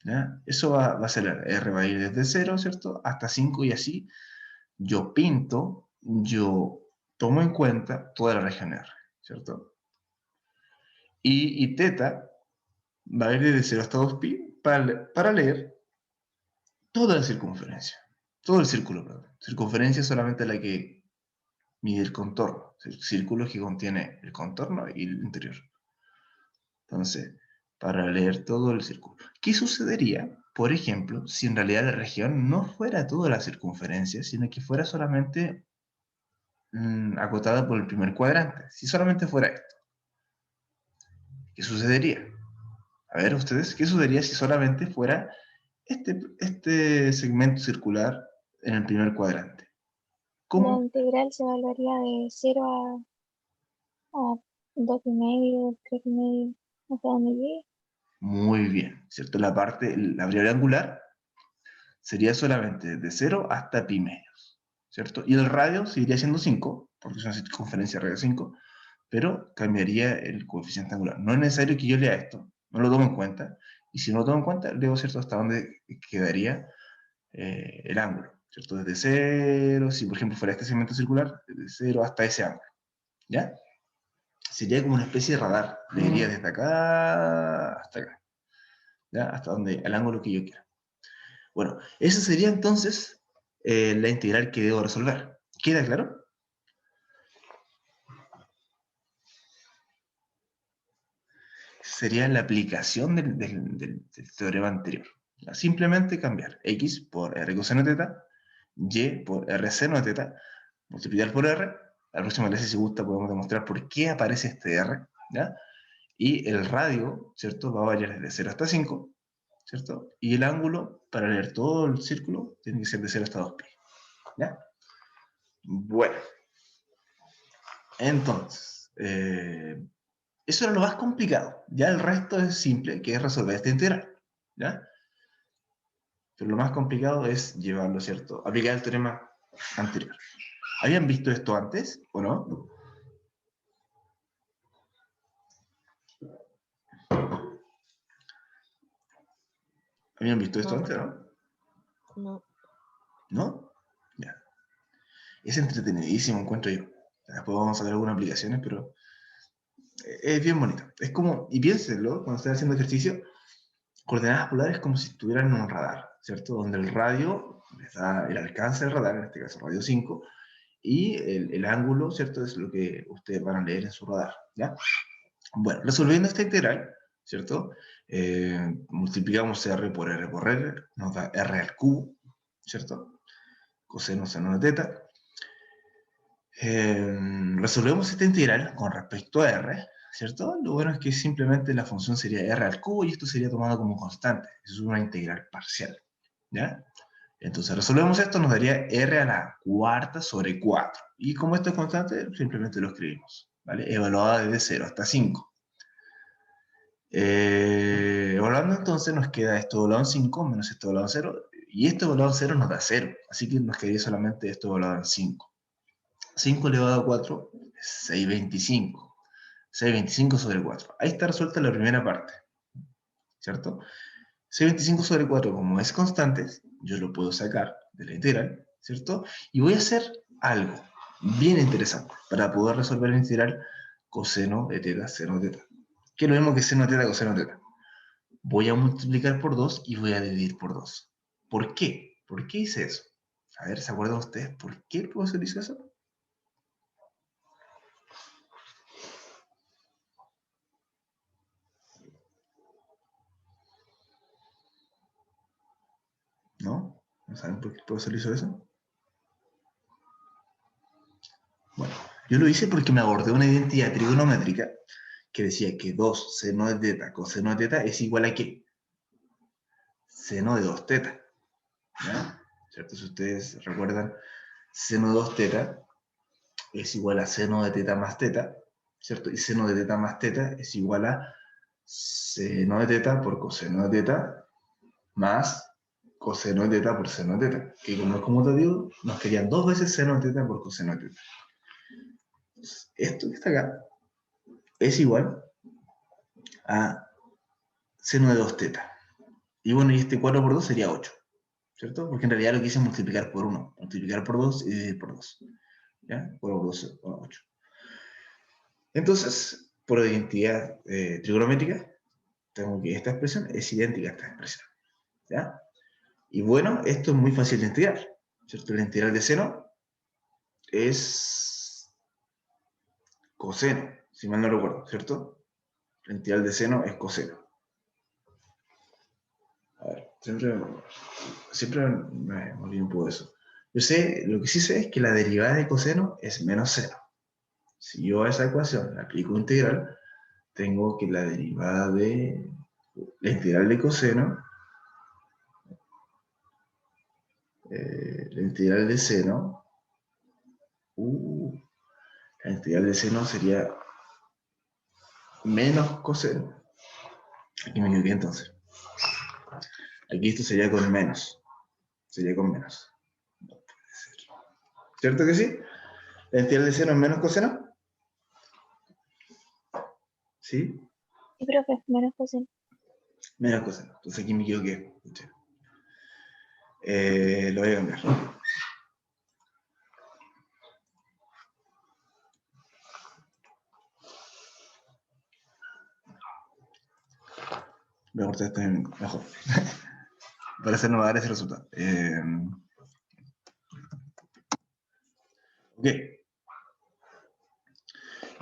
¿Ya? Eso va a ser R va a ir desde 0, ¿cierto? Hasta 5 y así yo tomo en cuenta toda la región R, ¿cierto? Y θ va a ir desde 0 hasta 2pi para leer toda la circunferencia. Todo el círculo, perdón. Circunferencia es solamente la que mide el contorno. El círculo que contiene el contorno y el interior. Entonces, para leer todo el círculo. ¿Qué sucedería, por ejemplo, si en realidad la región no fuera toda la circunferencia, sino que fuera solamente acotada por el primer cuadrante? Si solamente fuera esto, ¿qué sucedería? A ver, ustedes, ¿qué sucedería si solamente fuera este segmento circular en el primer cuadrante? La ¿Cómo? integral se evaluaría de 0 a 2,5, 3,5, hasta donde llegue. Muy bien, ¿cierto? La variable angular sería solamente de 0 hasta pi medios, ¿cierto? Y el radio seguiría siendo 5, porque es una circunferencia radio 5, pero cambiaría el coeficiente angular. No es necesario que yo lea esto, no lo tomo en cuenta, y si no lo tomo en cuenta, leo, ¿cierto?, hasta dónde quedaría el ángulo, ¿cierto? Desde 0, si por ejemplo fuera este segmento circular, desde 0 hasta ese ángulo, ¿ya? Sería como una especie de radar, le diría desde acá hasta acá, ¿ya? Hasta donde, el ángulo que yo quiera. Bueno, esa sería entonces la integral que debo resolver. ¿Queda claro? Sería la aplicación del teorema anterior. Simplemente cambiar x por r coseno de teta, y por r seno de teta, multiplicar por r. La próxima clase, si gusta, podemos demostrar por qué aparece este r, ¿ya? Y el radio, ¿cierto?, va a variar desde 0 hasta 5, ¿cierto? Y el ángulo, para leer todo el círculo, tiene que ser de 0 hasta 2pi, ¿ya? Bueno, entonces, eso era lo más complicado. Ya el resto es simple, que es resolver esta integral, ¿ya? Pero lo más complicado es llevarlo, ¿cierto?, aplicar el teorema anterior. ¿Habían visto esto antes o no? ¿Habían visto esto antes, no? No. ¿No? Ya. Es entretenidísimo, encuentro yo. Después vamos a ver algunas aplicaciones, pero es bien bonito. Es como, y piénsenlo, cuando estén haciendo ejercicio, coordenadas polares como si estuvieran en un radar, ¿cierto? Donde el radio les da el alcance del radar, en este caso radio 5, y el ángulo, ¿cierto?, es lo que ustedes van a leer en su radar, ¿ya? Bueno, resolviendo esta integral, ¿cierto? Multiplicamos r por r, nos da r al cubo, ¿cierto? Coseno seno de teta. Resolvemos esta integral con respecto a r, ¿cierto? Lo bueno es que simplemente la función sería r al cubo y esto sería tomado como constante. Es una integral parcial, ¿ya? Entonces resolvemos esto, nos daría r a la cuarta sobre 4. Y como esto es constante, simplemente lo escribimos, ¿vale? Evaluada desde 0 hasta 5. Evaluando entonces nos queda esto evaluado en 5 menos esto evaluado en 0. Y esto evaluado en 0 nos da 0. Así que nos quedaría solamente esto evaluado en 5. 5 elevado a 4 es 625. 625 sobre 4. Ahí está resuelta la primera parte, ¿cierto? 625 sobre 4, como es constante, yo lo puedo sacar de la integral, ¿cierto? Y voy a hacer algo bien interesante para poder resolver la integral coseno de teta, seno de teta. Que es lo mismo que seno de teta, coseno de teta. Voy a multiplicar por 2 y voy a dividir por 2. ¿Por qué? ¿Por qué hice eso? A ver, ¿se acuerdan ustedes por qué el profesor hizo eso? ¿No? ¿No saben por qué el profesor hizo eso? Bueno, yo lo hice porque me abordé una identidad trigonométrica que decía que 2 seno de teta coseno de teta es igual a ¿qué? Seno de 2 teta. ¿Ya? ¿Cierto? Si ustedes recuerdan, seno de 2 teta es igual a seno de teta más teta, ¿cierto? Y seno de teta más teta es igual a seno de teta por coseno de teta más coseno de teta por seno de teta. Que como es conmutativo, nos querían 2 veces seno de teta por coseno de teta. Entonces, esto que está acá es igual a seno de 2 teta. Y bueno, y este 4 por 2 sería 8, ¿cierto? Porque en realidad lo que hice es multiplicar por 1, multiplicar por 2 y dividir por 2. ¿Ya? 4 por 2, 8. Entonces, por identidad trigonométrica, tengo que esta expresión es idéntica a esta expresión. ¿Ya? Y bueno, esto es muy fácil de integrar, ¿cierto? La integral de seno es coseno, si mal no recuerdo, ¿cierto? La integral de seno es coseno. A ver, siempre me olvido un poco de eso. Yo sé, lo que sí sé es que la derivada de coseno es menos seno. Si yo a esa ecuación le aplico integral, tengo que la derivada de la integral de coseno, la integral de seno, la integral de seno sería menos coseno. Aquí me equivoqué entonces. Aquí esto sería con menos. Sería con menos. No puede ser. ¿Cierto que sí? ¿La integral de seno es menos coseno? ¿Sí? Sí, profe, menos coseno. Menos coseno. Entonces aquí me equivoqué. Lo voy a cambiar. Voy a cortar este mejor. Para hacer no va a dar ese resultado. Ok. En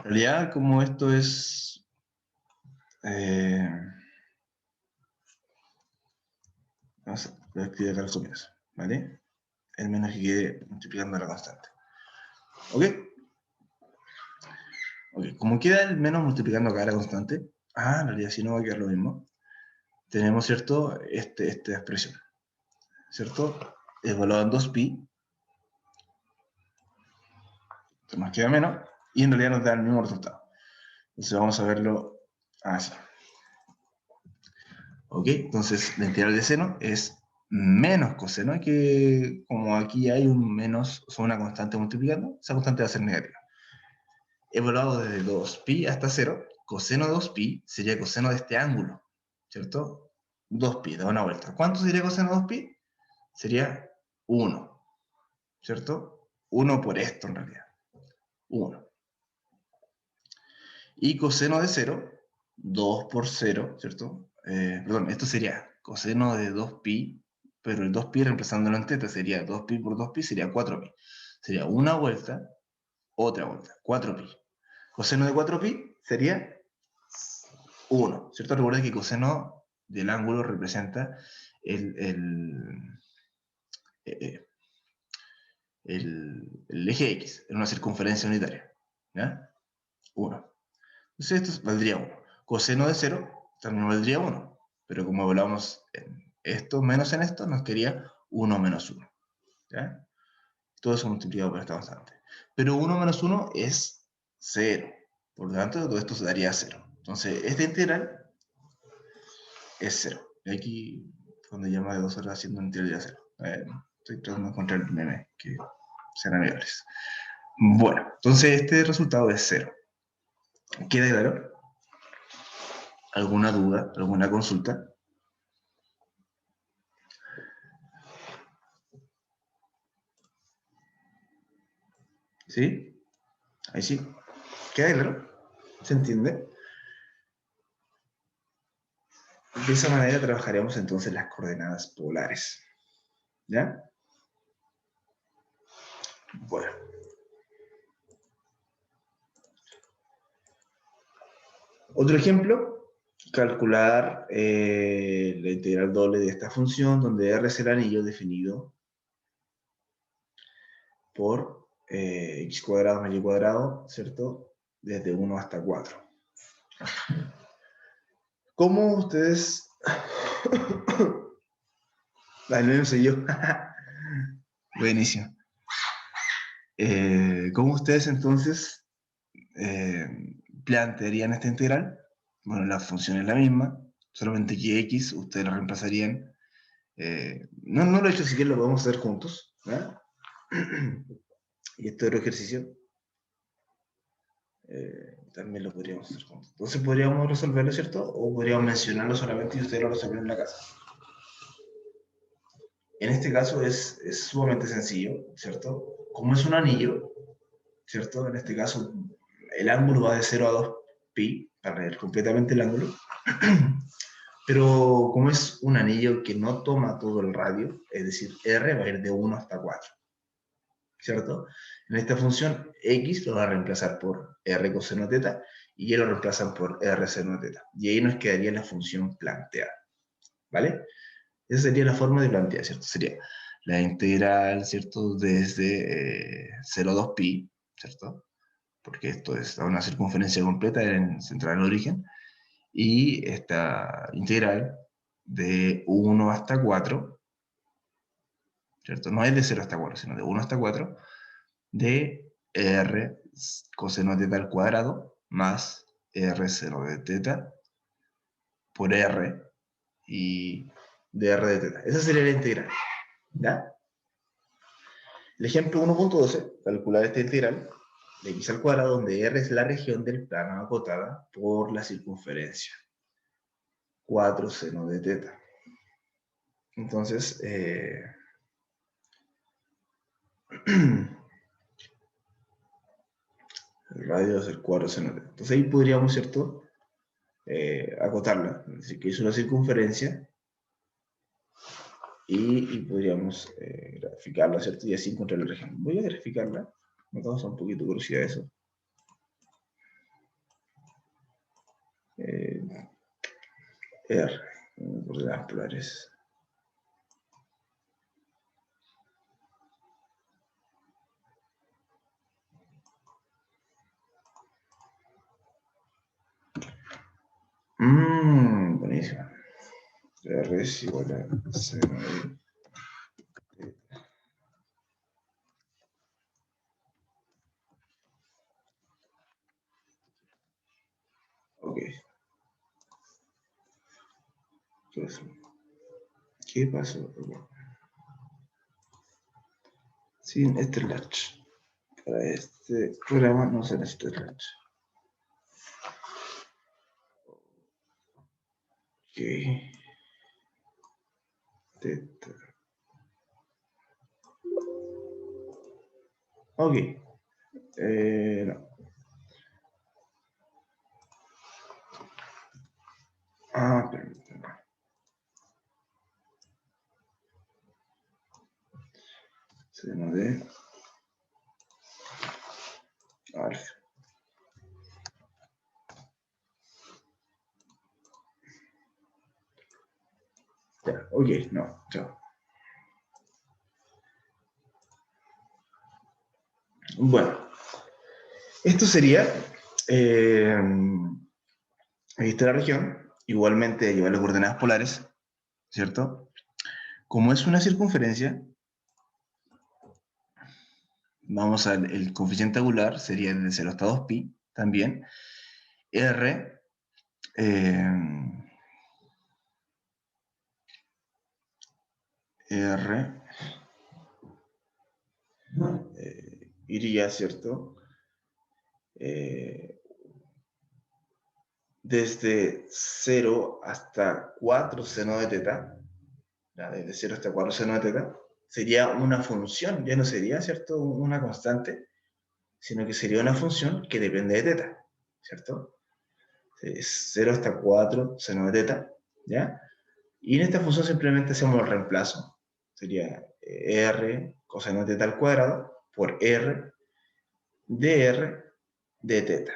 realidad, como esto es... vamos a escribir acá los términos, ¿vale? El menos que quede multiplicando la constante. ¿Ok? Ok, como queda el menos multiplicando acá la constante, en realidad si no va a quedar lo mismo, tenemos, ¿cierto? Esta expresión, ¿cierto? Evaluado en 2pi, entonces nos queda menos, y en realidad nos da el mismo resultado. Entonces vamos a verlo así. ¿Ok? Entonces la integral de seno es menos coseno, que como aquí hay un menos, o una constante multiplicando, esa constante va a ser negativa. Evaluado desde 2pi hasta 0, coseno de 2pi sería coseno de este ángulo, ¿cierto? 2pi, da una vuelta. ¿Cuánto sería coseno de 2pi? Sería 1, ¿cierto? 1 por esto en realidad. 1. Y coseno de 0, 2 por 0, ¿cierto? Perdón, esto sería coseno de 2pi, pero el 2pi reemplazándolo en teta sería 2pi por 2pi, sería 4pi. Sería una vuelta, otra vuelta, 4pi. Coseno de 4pi sería 1, ¿cierto? Recuerda que coseno del ángulo representa el eje X en una circunferencia unitaria. ¿Ya? 1. Entonces esto valdría 1. Coseno de 0 también valdría 1. Pero como hablamos en esto menos en esto, nos quedaría 1 menos 1. ¿Ya? Todo eso multiplicado por esta constante. Pero 1 menos 1 es 0. Por lo tanto, todo esto se daría 0. Entonces, esta integral es 0. Y aquí, cuando ya más de 2 horas haciendo integral de 0. Estoy tratando de encontrar el meme que sean amigables. Bueno, entonces este resultado es 0. ¿Queda claro? ¿Alguna duda? ¿Alguna consulta? ¿Sí? Ahí sí. ¿Queda claro? ¿Se entiende? De esa manera trabajaremos entonces las coordenadas polares. ¿Ya? Bueno. Otro ejemplo, calcular la integral doble de esta función, donde R es el anillo definido por x cuadrado más y cuadrado, ¿cierto? Desde 1 hasta 4. ¿Cómo ustedes... no soy yo. Buenísimo. ¿Cómo ustedes entonces plantearían esta integral? Bueno, la función es la misma, solamente que x ustedes lo reemplazarían. No lo he hecho, si quieren lo podemos hacer juntos. ¿Verdad? Y este otro ejercicio también lo podríamos hacer juntos. Entonces podríamos resolverlo, ¿cierto? O podríamos mencionarlo solamente y ustedes lo resuelven en la casa. En este caso es sumamente sencillo, ¿cierto? Como es un anillo, ¿cierto? En este caso el ángulo va de 0 a 2pi, para ver completamente el ángulo. Pero como es un anillo que no toma todo el radio, es decir, R va a ir de 1 hasta 4, ¿cierto? En esta función, X lo va a reemplazar por R coseno teta, y Y lo reemplazan por R seno teta. Y ahí nos quedaría la función planteada, ¿vale? Esa sería la forma de plantear, ¿cierto? Sería la integral, ¿cierto? Desde 0 a 2pi, ¿cierto? Porque esto es una circunferencia completa centrada en el origen, y esta integral de 1 hasta 4, ¿cierto? No es de 0 hasta 4, sino de 1 hasta 4, de R coseno de teta al cuadrado más R seno de teta por R y dr de teta. Esa sería la integral. ¿Ya? El ejemplo 1.12, calcular esta integral de x al cuadrado, donde R es la región del plano acotada por la circunferencia. 4 seno de teta. Entonces, el radio es el 4 seno de teta. Entonces ahí podríamos, ¿cierto?, acotarla. Es decir, que es una circunferencia y podríamos graficarla, ¿cierto? Y así encontrar la región. Voy a graficarla. Me causa un poquito de curiosidad eso. R, coordenadas polares. Buenísimo. R es igual a seno de teta. Ok. ¿Qué pasó? Sin este latch. Para este programa no se necesita el latch. Ok. Teta. Ok. No. Permítame. Seno de alfa. Ya, ok, no, chao. Bueno, esto sería ahí está la región, igualmente llevar las coordenadas polares, ¿cierto? Como es una circunferencia, vamos al el coeficiente angular, sería de 0 hasta 2pi también. R, iría, ¿cierto? Desde 0 hasta 4 seno de teta, ¿ya? Desde 0 hasta 4 seno de teta, sería una función, ya no sería, ¿cierto?, una constante, sino que sería una función que depende de teta, ¿cierto? 0 hasta 4 seno de teta, ¿ya? Y en esta función simplemente hacemos el reemplazo, sería R coseno de teta al cuadrado por R dr de teta.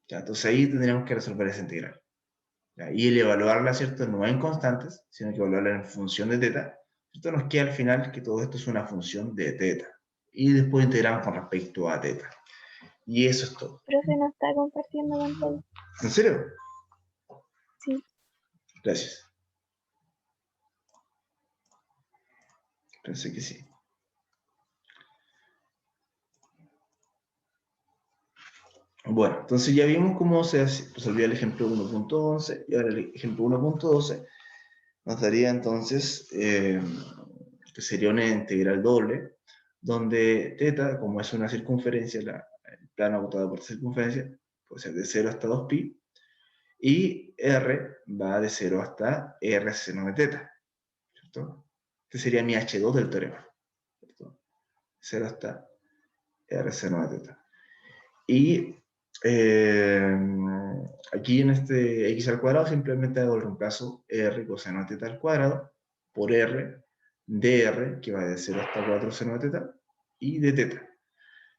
¿Ya? Entonces ahí tendríamos que resolver esa integral. ¿Ya? Y el evaluarla, ¿cierto?, no en constantes, sino que evaluarla en función de teta. Esto nos queda al final que todo esto es una función de teta. Y después integramos con respecto a teta. Y eso es todo. Profe, no está compartiendo pantalla. ¿En serio? Sí. Gracias. Pensé que sí. Bueno, entonces ya vimos cómo se resolvía el ejemplo 1.11 y ahora el ejemplo 1.12 nos daría entonces que sería una integral doble, donde teta, como es una circunferencia, el plano agotado por circunferencia, puede ser de 0 hasta 2pi, y r va de 0 hasta r seno de teta, ¿cierto? Este sería mi h2 del teorema, ¿cierto? 0 hasta r seno de teta. Y aquí en este x al cuadrado simplemente hago el reemplazo r coseno de teta al cuadrado por r dr, que va de 0 hasta 4 seno de teta, y de teta.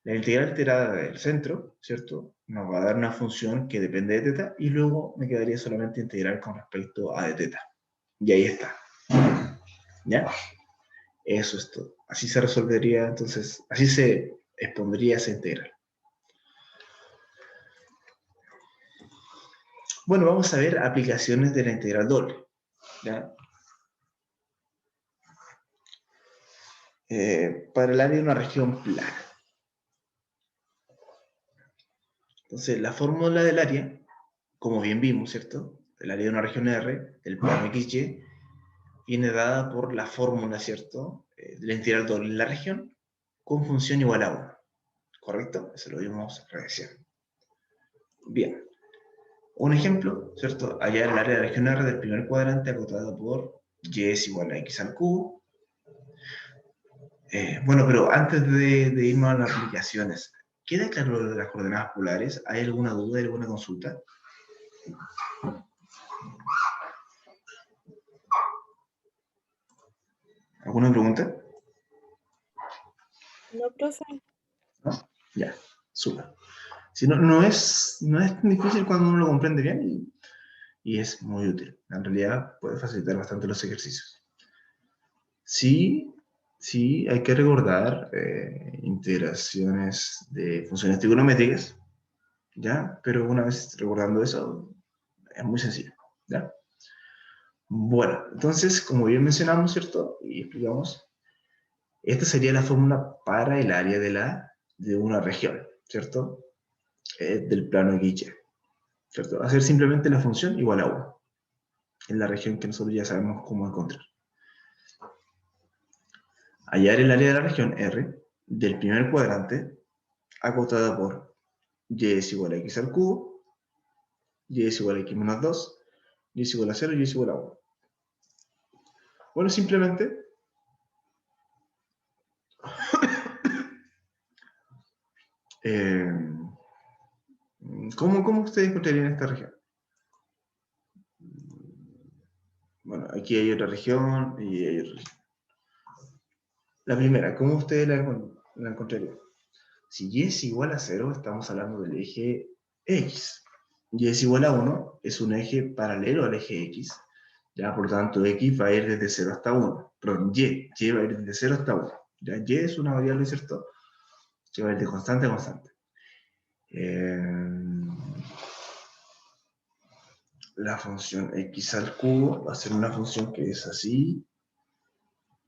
La integral alterada del centro, ¿cierto?, nos va a dar una función que depende de teta, y luego me quedaría solamente integral con respecto a de teta. Y ahí está. ¿Ya? Eso es todo. Así se resolvería, entonces, así se expondría esa integral. Bueno, vamos a ver aplicaciones de la integral doble, ¿ya? Para el área de una región plana. Entonces, la fórmula del área, como bien vimos, ¿cierto?, el área de una región R, del plano XY, viene dada por la fórmula, ¿cierto?, de la integral doble en la región, con función igual a 1. ¿Correcto? Eso lo vimos recién. Bien. Un ejemplo, ¿cierto? Hallar el área de la región R del primer cuadrante acotada por y es igual a x al cubo. Bueno, pero antes de irnos a las aplicaciones, ¿queda claro lo de las coordenadas polares? ¿Hay alguna duda, alguna consulta? ¿Alguna pregunta? No, profe. ¿No? Ya, súper. Si no, no es tan difícil cuando uno lo comprende bien y es muy útil. En realidad puede facilitar bastante los ejercicios. Sí, hay que recordar integraciones de funciones trigonométricas, ¿ya? Pero una vez recordando eso, es muy sencillo, ¿ya? Bueno, entonces, como bien mencionamos, ¿cierto? Y explicamos, esta sería la fórmula para el área de una región, ¿cierto? Del plano XY, ¿cierto? Hacer simplemente la función igual a 1, en la región que nosotros ya sabemos cómo encontrar. Hallar el área de la región R del primer cuadrante acotada por y es igual a x al cubo, y es igual a x menos 2, y es igual a 0, y es igual a 1. Bueno, simplemente ¿cómo ustedes encontrarían esta región? Bueno, aquí hay otra región y hay otra región. La primera, ¿cómo ustedes la encontrarían? Si y es igual a 0, estamos hablando del eje X. Y es igual a 1, es un eje paralelo al eje X. Ya, por lo tanto, X va a ir desde 0 hasta 1. Perdón, Y va a ir desde 0 hasta 1. Ya, Y es una variable, ¿cierto? Que va a ir de constante a constante. La función x al cubo va a ser una función que es así.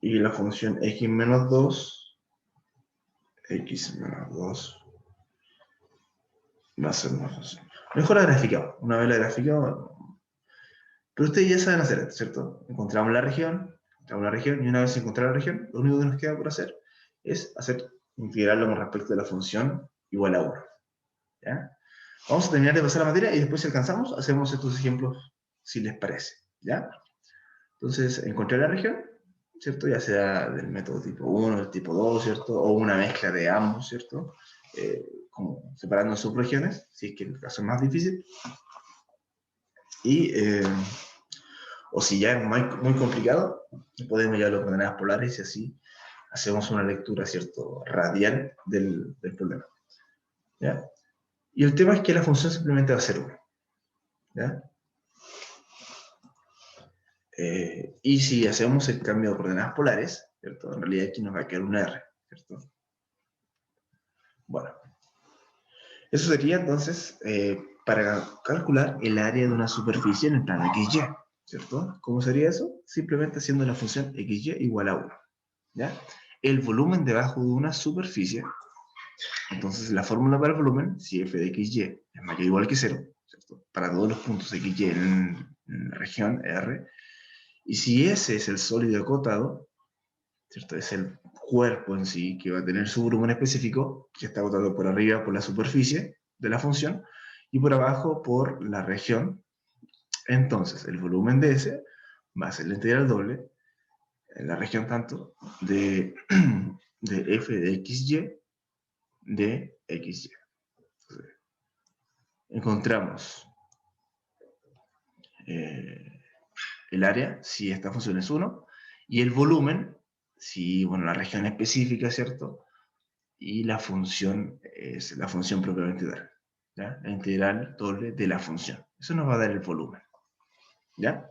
Y la función x menos 2 va a ser una función. Mejor la graficado. Una vez la graficado, pero ustedes ya saben hacer esto, ¿cierto? Encontramos la región, y una vez encontrada la región, lo único que nos queda por hacer es integrarlo con respecto a la función igual a 1. ¿Ya? Vamos a terminar de pasar la materia y después, si alcanzamos, hacemos estos ejemplos, si les parece. ¿Ya? Entonces, encontré la región, ¿cierto? Ya sea del método tipo 1, del tipo 2, ¿cierto? O una mezcla de ambos, ¿cierto? Como separando subregiones, si es que el caso es más difícil. Y, o si ya es muy complicado, podemos llevar las coordenadas polares y así hacemos una lectura, ¿cierto?, radial del problema. ¿Ya? Y el tema es que la función simplemente va a ser 1. ¿Ya? Y si hacemos el cambio de coordenadas polares, ¿cierto?, en realidad aquí nos va a quedar un R, ¿cierto? Bueno, eso sería entonces para calcular el área de una superficie en el plano XY, ¿cierto? ¿Cómo sería eso? Simplemente haciendo la función XY igual a 1, ¿ya? El volumen debajo de una superficie, entonces la fórmula para el volumen, si f de XY es mayor o igual que 0, ¿cierto?, para todos los puntos XY en la región R, y si ese es el sólido acotado, ¿cierto?, es el cuerpo en sí que va a tener su volumen específico, que está acotado por arriba por la superficie de la función, y por abajo por la región, entonces el volumen de ese va a ser la integral doble en la región tanto de f de xy de xy. Entonces, encontramos el área, si esta función es 1, y el volumen, si, bueno, la región específica, ¿cierto? Y la función es la función propiamente tal, ¿ya? La integral doble de la función. Eso nos va a dar el volumen, ¿ya?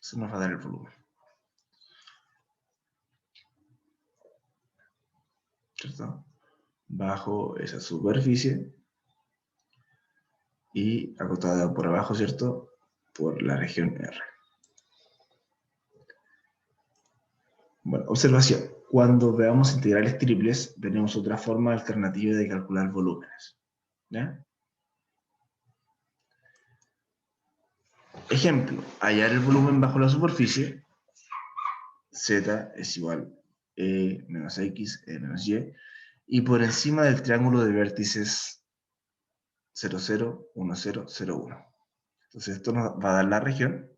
Eso nos va a dar el volumen. ¿Cierto? Bajo esa superficie y acotada por abajo, ¿cierto?, por la región R. Bueno, observación. Cuando veamos integrales triples, tenemos otra forma alternativa de calcular volúmenes. ¿Ya? Ejemplo, hallar el volumen bajo la superficie, z es igual e menos x, e menos y, y por encima del triángulo de vértices 0, 0, 1, 0, 0, 1. Entonces esto nos va a dar la región,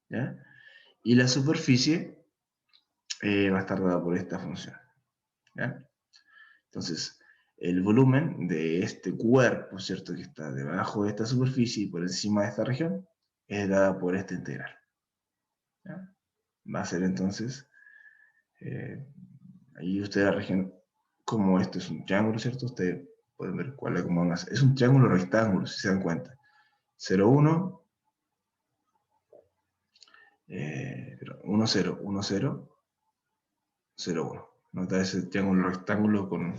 ¿ya? Y la superficie va a estar dada por esta función, ¿ya? Entonces, el volumen de este cuerpo, ¿cierto? Que está debajo de esta superficie y por encima de esta región, es dada por esta integral, ¿ya? Va a ser entonces, ahí ustedes la región, como esto es un triángulo, ¿cierto? Ustedes pueden ver cuál es como una... Es un triángulo rectángulo, si se dan cuenta. 0, 1, 1, 0, 1, 0, 0, 1. Nota ese triángulo rectángulo con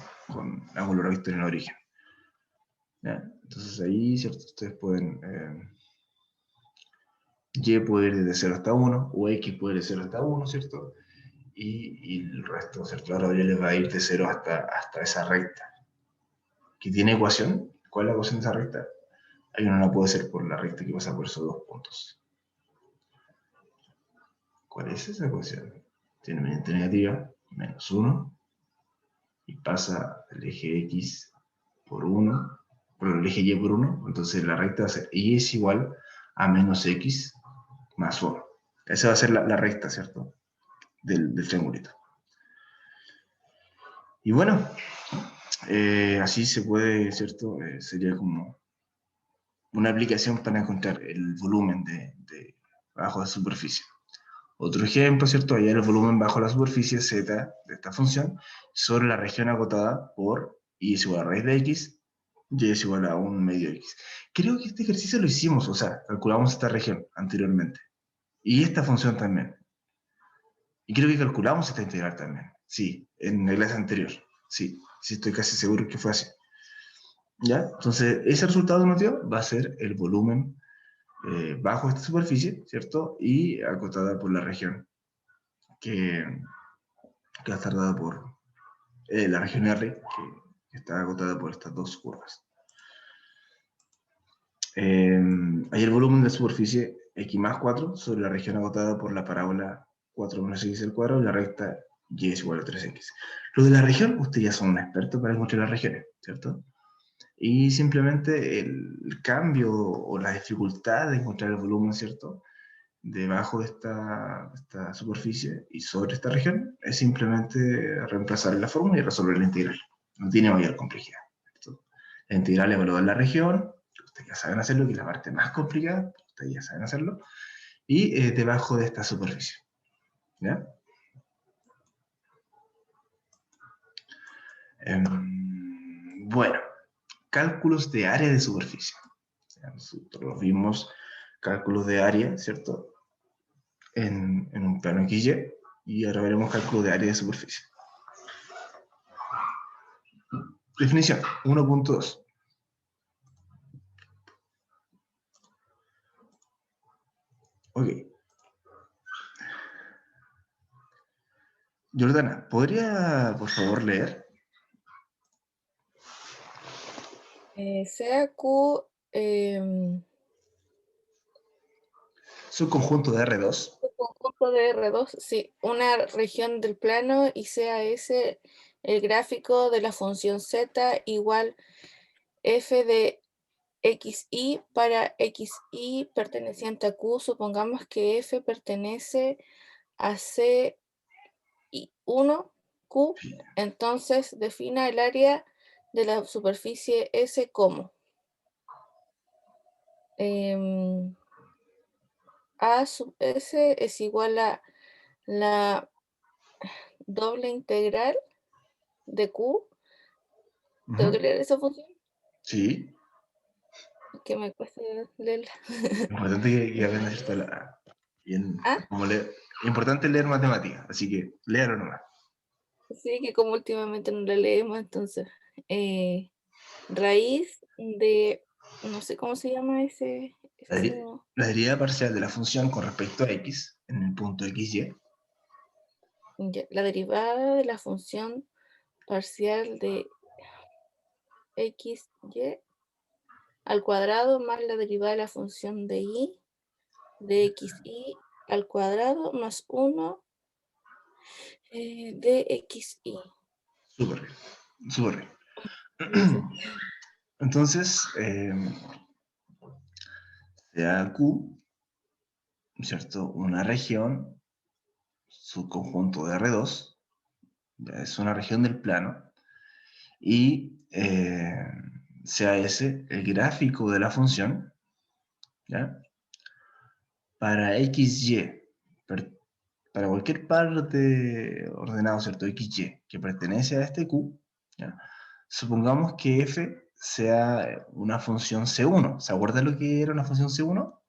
ángulo recto en el origen, ¿ya? Entonces ahí, ¿cierto? Ustedes pueden... y puede ir desde 0 hasta 1, o x puede ir de 0 hasta 1, ¿cierto? Y el resto, ¿cierto? Ahora ya les va a ir de 0 hasta esa recta. ¿Que tiene ecuación? ¿Cuál es la ecuación de esa recta? Hay una no puede ser por la recta que pasa por esos dos puntos. ¿Cuál es esa ecuación? Tiene mediante negativa, menos 1, y pasa el eje x por 1, por el eje y por 1, entonces la recta va a ser y es igual a menos x más 1. Esa va a ser la recta, ¿cierto? Del triangulito. Y bueno, así se puede, ¿cierto? Sería como una aplicación para encontrar el volumen bajo la superficie. Otro ejemplo, ¿cierto? Hallar el volumen bajo la superficie z de esta función sobre la región acotada por y es igual a raíz de x, y es igual a un medio x. Creo que este ejercicio lo hicimos, o sea, calculamos esta región anteriormente. Y esta función también. Y creo que calculamos esta integral también. Sí, en la clase anterior. Sí, sí, estoy casi seguro que fue así. ¿Ya? Entonces, ese resultado que nos dio va a ser el volumen bajo esta superficie, ¿cierto? Y acotada por la región que va a estar dada por la región R, que está acotada por estas dos curvas. Hay el volumen de superficie x más 4 sobre la región acotada por la parábola 4 menos x al cuadrado y la recta y es igual a 3x. Lo de la región, ustedes ya son un experto para encontrar las regiones, ¿cierto? Y simplemente el cambio o la dificultad de encontrar el volumen, ¿cierto? Debajo de esta superficie y sobre esta región es simplemente reemplazar la fórmula y resolver la integral. No tiene mayor complejidad, ¿cierto? La integral evalúa la región, ustedes ya saben hacerlo, que es la parte más complicada, ustedes ya saben hacerlo, y debajo de esta superficie, ¿ya? Bueno, cálculos de área de superficie. Nosotros vimos cálculos de área, ¿cierto? En un plano XY, y ahora veremos cálculo de área de superficie. Definición 1.2. Ok. Jordana, ¿podría por favor leer? Sea Q Su conjunto de R2. un conjunto de R2, sí, una región del plano y sea ese el gráfico de la función z igual f de xy para xy perteneciente a Q. Supongamos que f pertenece a C1 Q, entonces defina el área de la superficie S como A sub S es igual a la doble integral de Q. ¿Tengo que leer esa función? Sí. Que me cuesta leerla. Importante que aprendas esto. Ah, Importante leer matemáticas, así que léalo nomás. sí, que como últimamente no la leemos, entonces. Raíz de, no sé cómo se llama ese La, la derivada parcial de la función con respecto a x en el punto xy. la derivada de la función parcial de xy al cuadrado más la derivada de la función de y de xy al cuadrado más 1 de xy. Súper bien, súper bien. Perfecto. Entonces, sea Q, ¿cierto? Una región, su conjunto de R2, ya es una región del plano, y sea ese el gráfico de la función, ¿ya? Para xy, para cualquier parte ordenado, ¿cierto? xy, que pertenece a este Q, ¿ya? Supongamos que f sea una función C1. ¿Se acuerdan lo que era una función C1?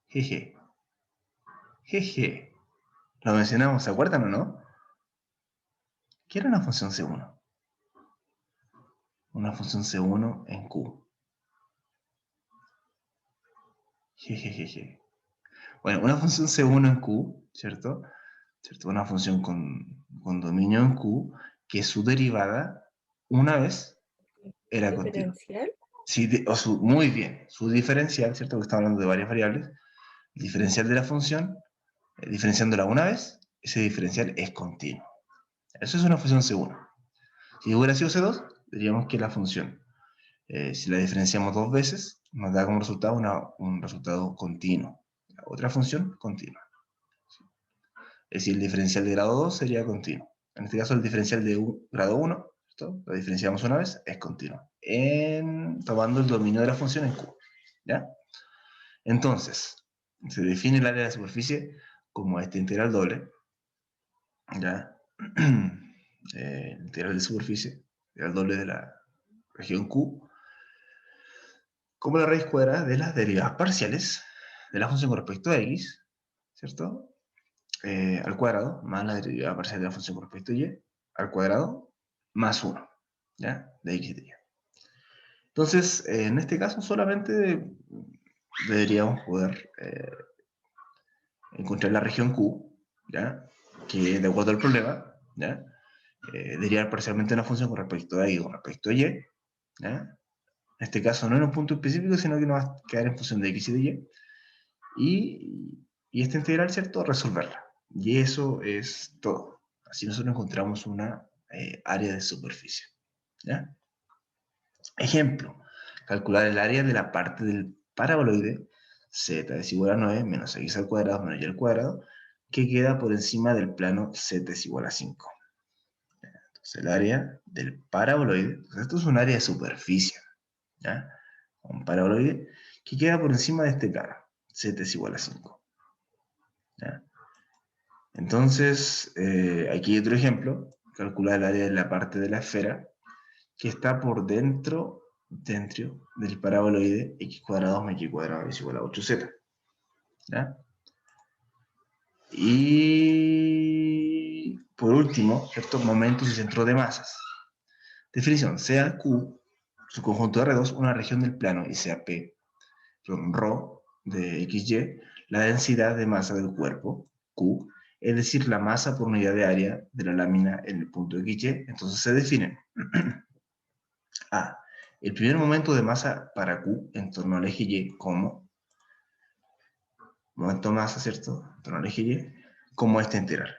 Jeje. Jeje. Lo mencionamos, ¿se acuerdan o no? ¿Qué era una función C1? Una función C1 en Q. Jejejeje. Bueno, una función C1 en Q, ¿cierto? Una función con dominio en Q, que su derivada, una vez, era continua. Diferencial. Sí, muy bien, su diferencial, ¿cierto? Porque estamos hablando de varias variables. El diferencial de la función, diferenciándola una vez, ese diferencial es continuo. Eso es una función C1. Si hubiera sido C2, diríamos que la función, si la diferenciamos dos veces, nos da como resultado un resultado continuo. Otra función continua. Es decir, el diferencial de grado 2 sería continuo. En este caso, el diferencial de grado 1, ¿cierto? Lo diferenciamos una vez, es continuo. Tomando el dominio de la función en Q. ¿Ya? Entonces, se define el área de la superficie como este integral doble. ¿Ya? Integral de superficie, integral doble de la región Q, como la raíz cuadrada de las derivadas parciales de la función con respecto a x, ¿cierto? Al cuadrado, más la derivada parcial de la función con respecto a y, al cuadrado, más 1, ¿ya? De x de y. Entonces, en este caso solamente deberíamos poder encontrar la región Q, ¿ya? Que de acuerdo al problema, ¿ya? Derivar parcialmente una función con respecto a y con respecto a y, ¿ya? En este caso no en un punto específico, sino que nos va a quedar en función de x y de y esta integral, ¿cierto? Resolverla. Y eso es todo. Así nosotros encontramos una área de superficie. ¿Ya? Ejemplo, calcular el área de la parte del paraboloide z es igual a 9 menos x al cuadrado menos y al cuadrado, que queda por encima del plano z es igual a 5. Entonces el área del paraboloide, entonces esto es un área de superficie, ¿ya? Un paraboloide que queda por encima de este plano, z es igual a 5. ¿Ya? Entonces, aquí hay otro ejemplo, calcular el área de la parte de la esfera que está por dentro del paraboloide x cuadrado más y cuadrado es igual a 8z. ¿Ya? Y por último, estos momentos y centros de masas. Definición, sea Q, su conjunto de R2, una región del plano, y sea P, ρ de XY, la densidad de masa del cuerpo, Q, es decir, la masa por unidad de área de la lámina en el punto XY. Entonces se definen A, el primer momento de masa para Q en torno al eje Y como momento de masa, ¿cierto? En torno al eje Y, como esta integral.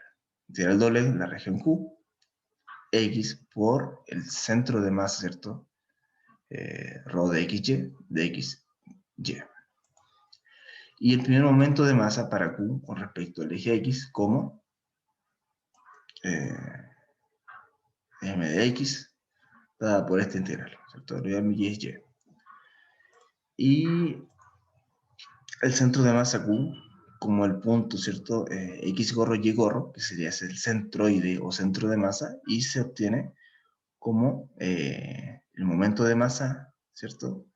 Integral doble en la región Q, X por el centro de masa, ¿cierto? Rho de XY. Y el primer momento de masa para Q con respecto al eje X como m de X dada por esta integral, ¿cierto? Y es Y. Y el centro de masa Q como el punto, ¿cierto? X gorro, Y gorro, que sería el centroide o centro de masa, y se obtiene como el momento de masa, ¿cierto?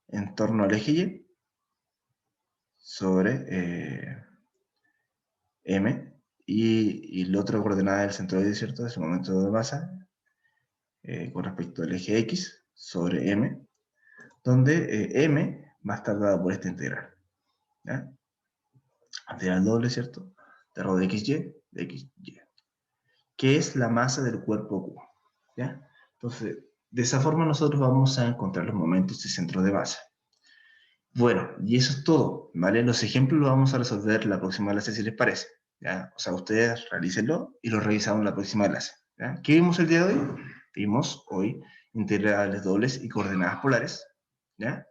En torno al eje Y sobre M, y la otra coordenada del centroide, ¿cierto? Es el momento de masa con respecto al eje X sobre M, donde M va a estar dado por esta integral. ¿Ya? Integral doble, ¿cierto? De rho de XY, que es la masa del cuerpo Q. ¿Ya? Entonces, De esa forma nosotros vamos a encontrar los momentos y centros de masa. Bueno, y eso es todo, ¿vale? Los ejemplos los vamos a resolver la próxima clase si les parece, ¿ya? O sea, ustedes realícenlo y lo revisamos la próxima clase, ¿ya? ¿Qué vimos el día de hoy? Vimos hoy integrales dobles y coordenadas polares, ¿ya?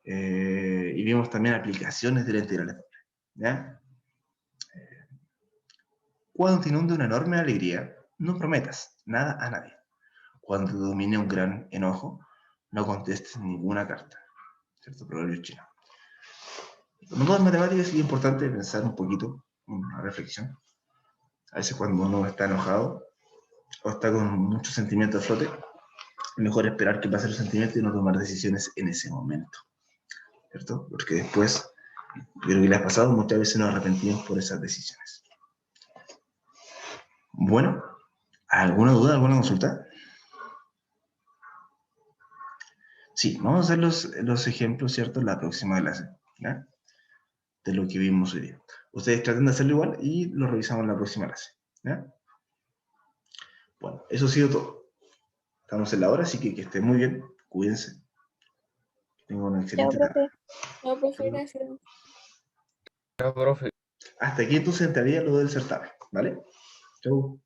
Y vimos también aplicaciones de la integrales dobles, ¿ya? Cuando te inunde una enorme alegría, no prometas nada a nadie. Cuando te domine un gran enojo, no contestes ninguna carta. ¿Cierto? Proverbio chino. Como todo en matemáticas es importante pensar un poquito, una reflexión. A veces cuando uno está enojado o está con mucho sentimiento a flote, es mejor esperar que pase el sentimiento y no tomar decisiones en ese momento. ¿Cierto? Porque después, creo que le ha pasado, muchas veces nos arrepentimos por esas decisiones. Bueno, ¿alguna duda, alguna consulta? Sí, vamos a hacer los ejemplos, ¿cierto? En la próxima clase, ¿ya? De lo que vimos hoy día. Ustedes traten de hacerlo igual y lo revisamos en la próxima clase, ¿ya? Bueno, eso ha sido todo. Estamos en la hora, así que estén muy bien, cuídense. Tengan una Chao, excelente profe. tarde. No, profe, gracias. No, profe. Hasta aquí entonces entraría lo del certamen, ¿vale? Chau.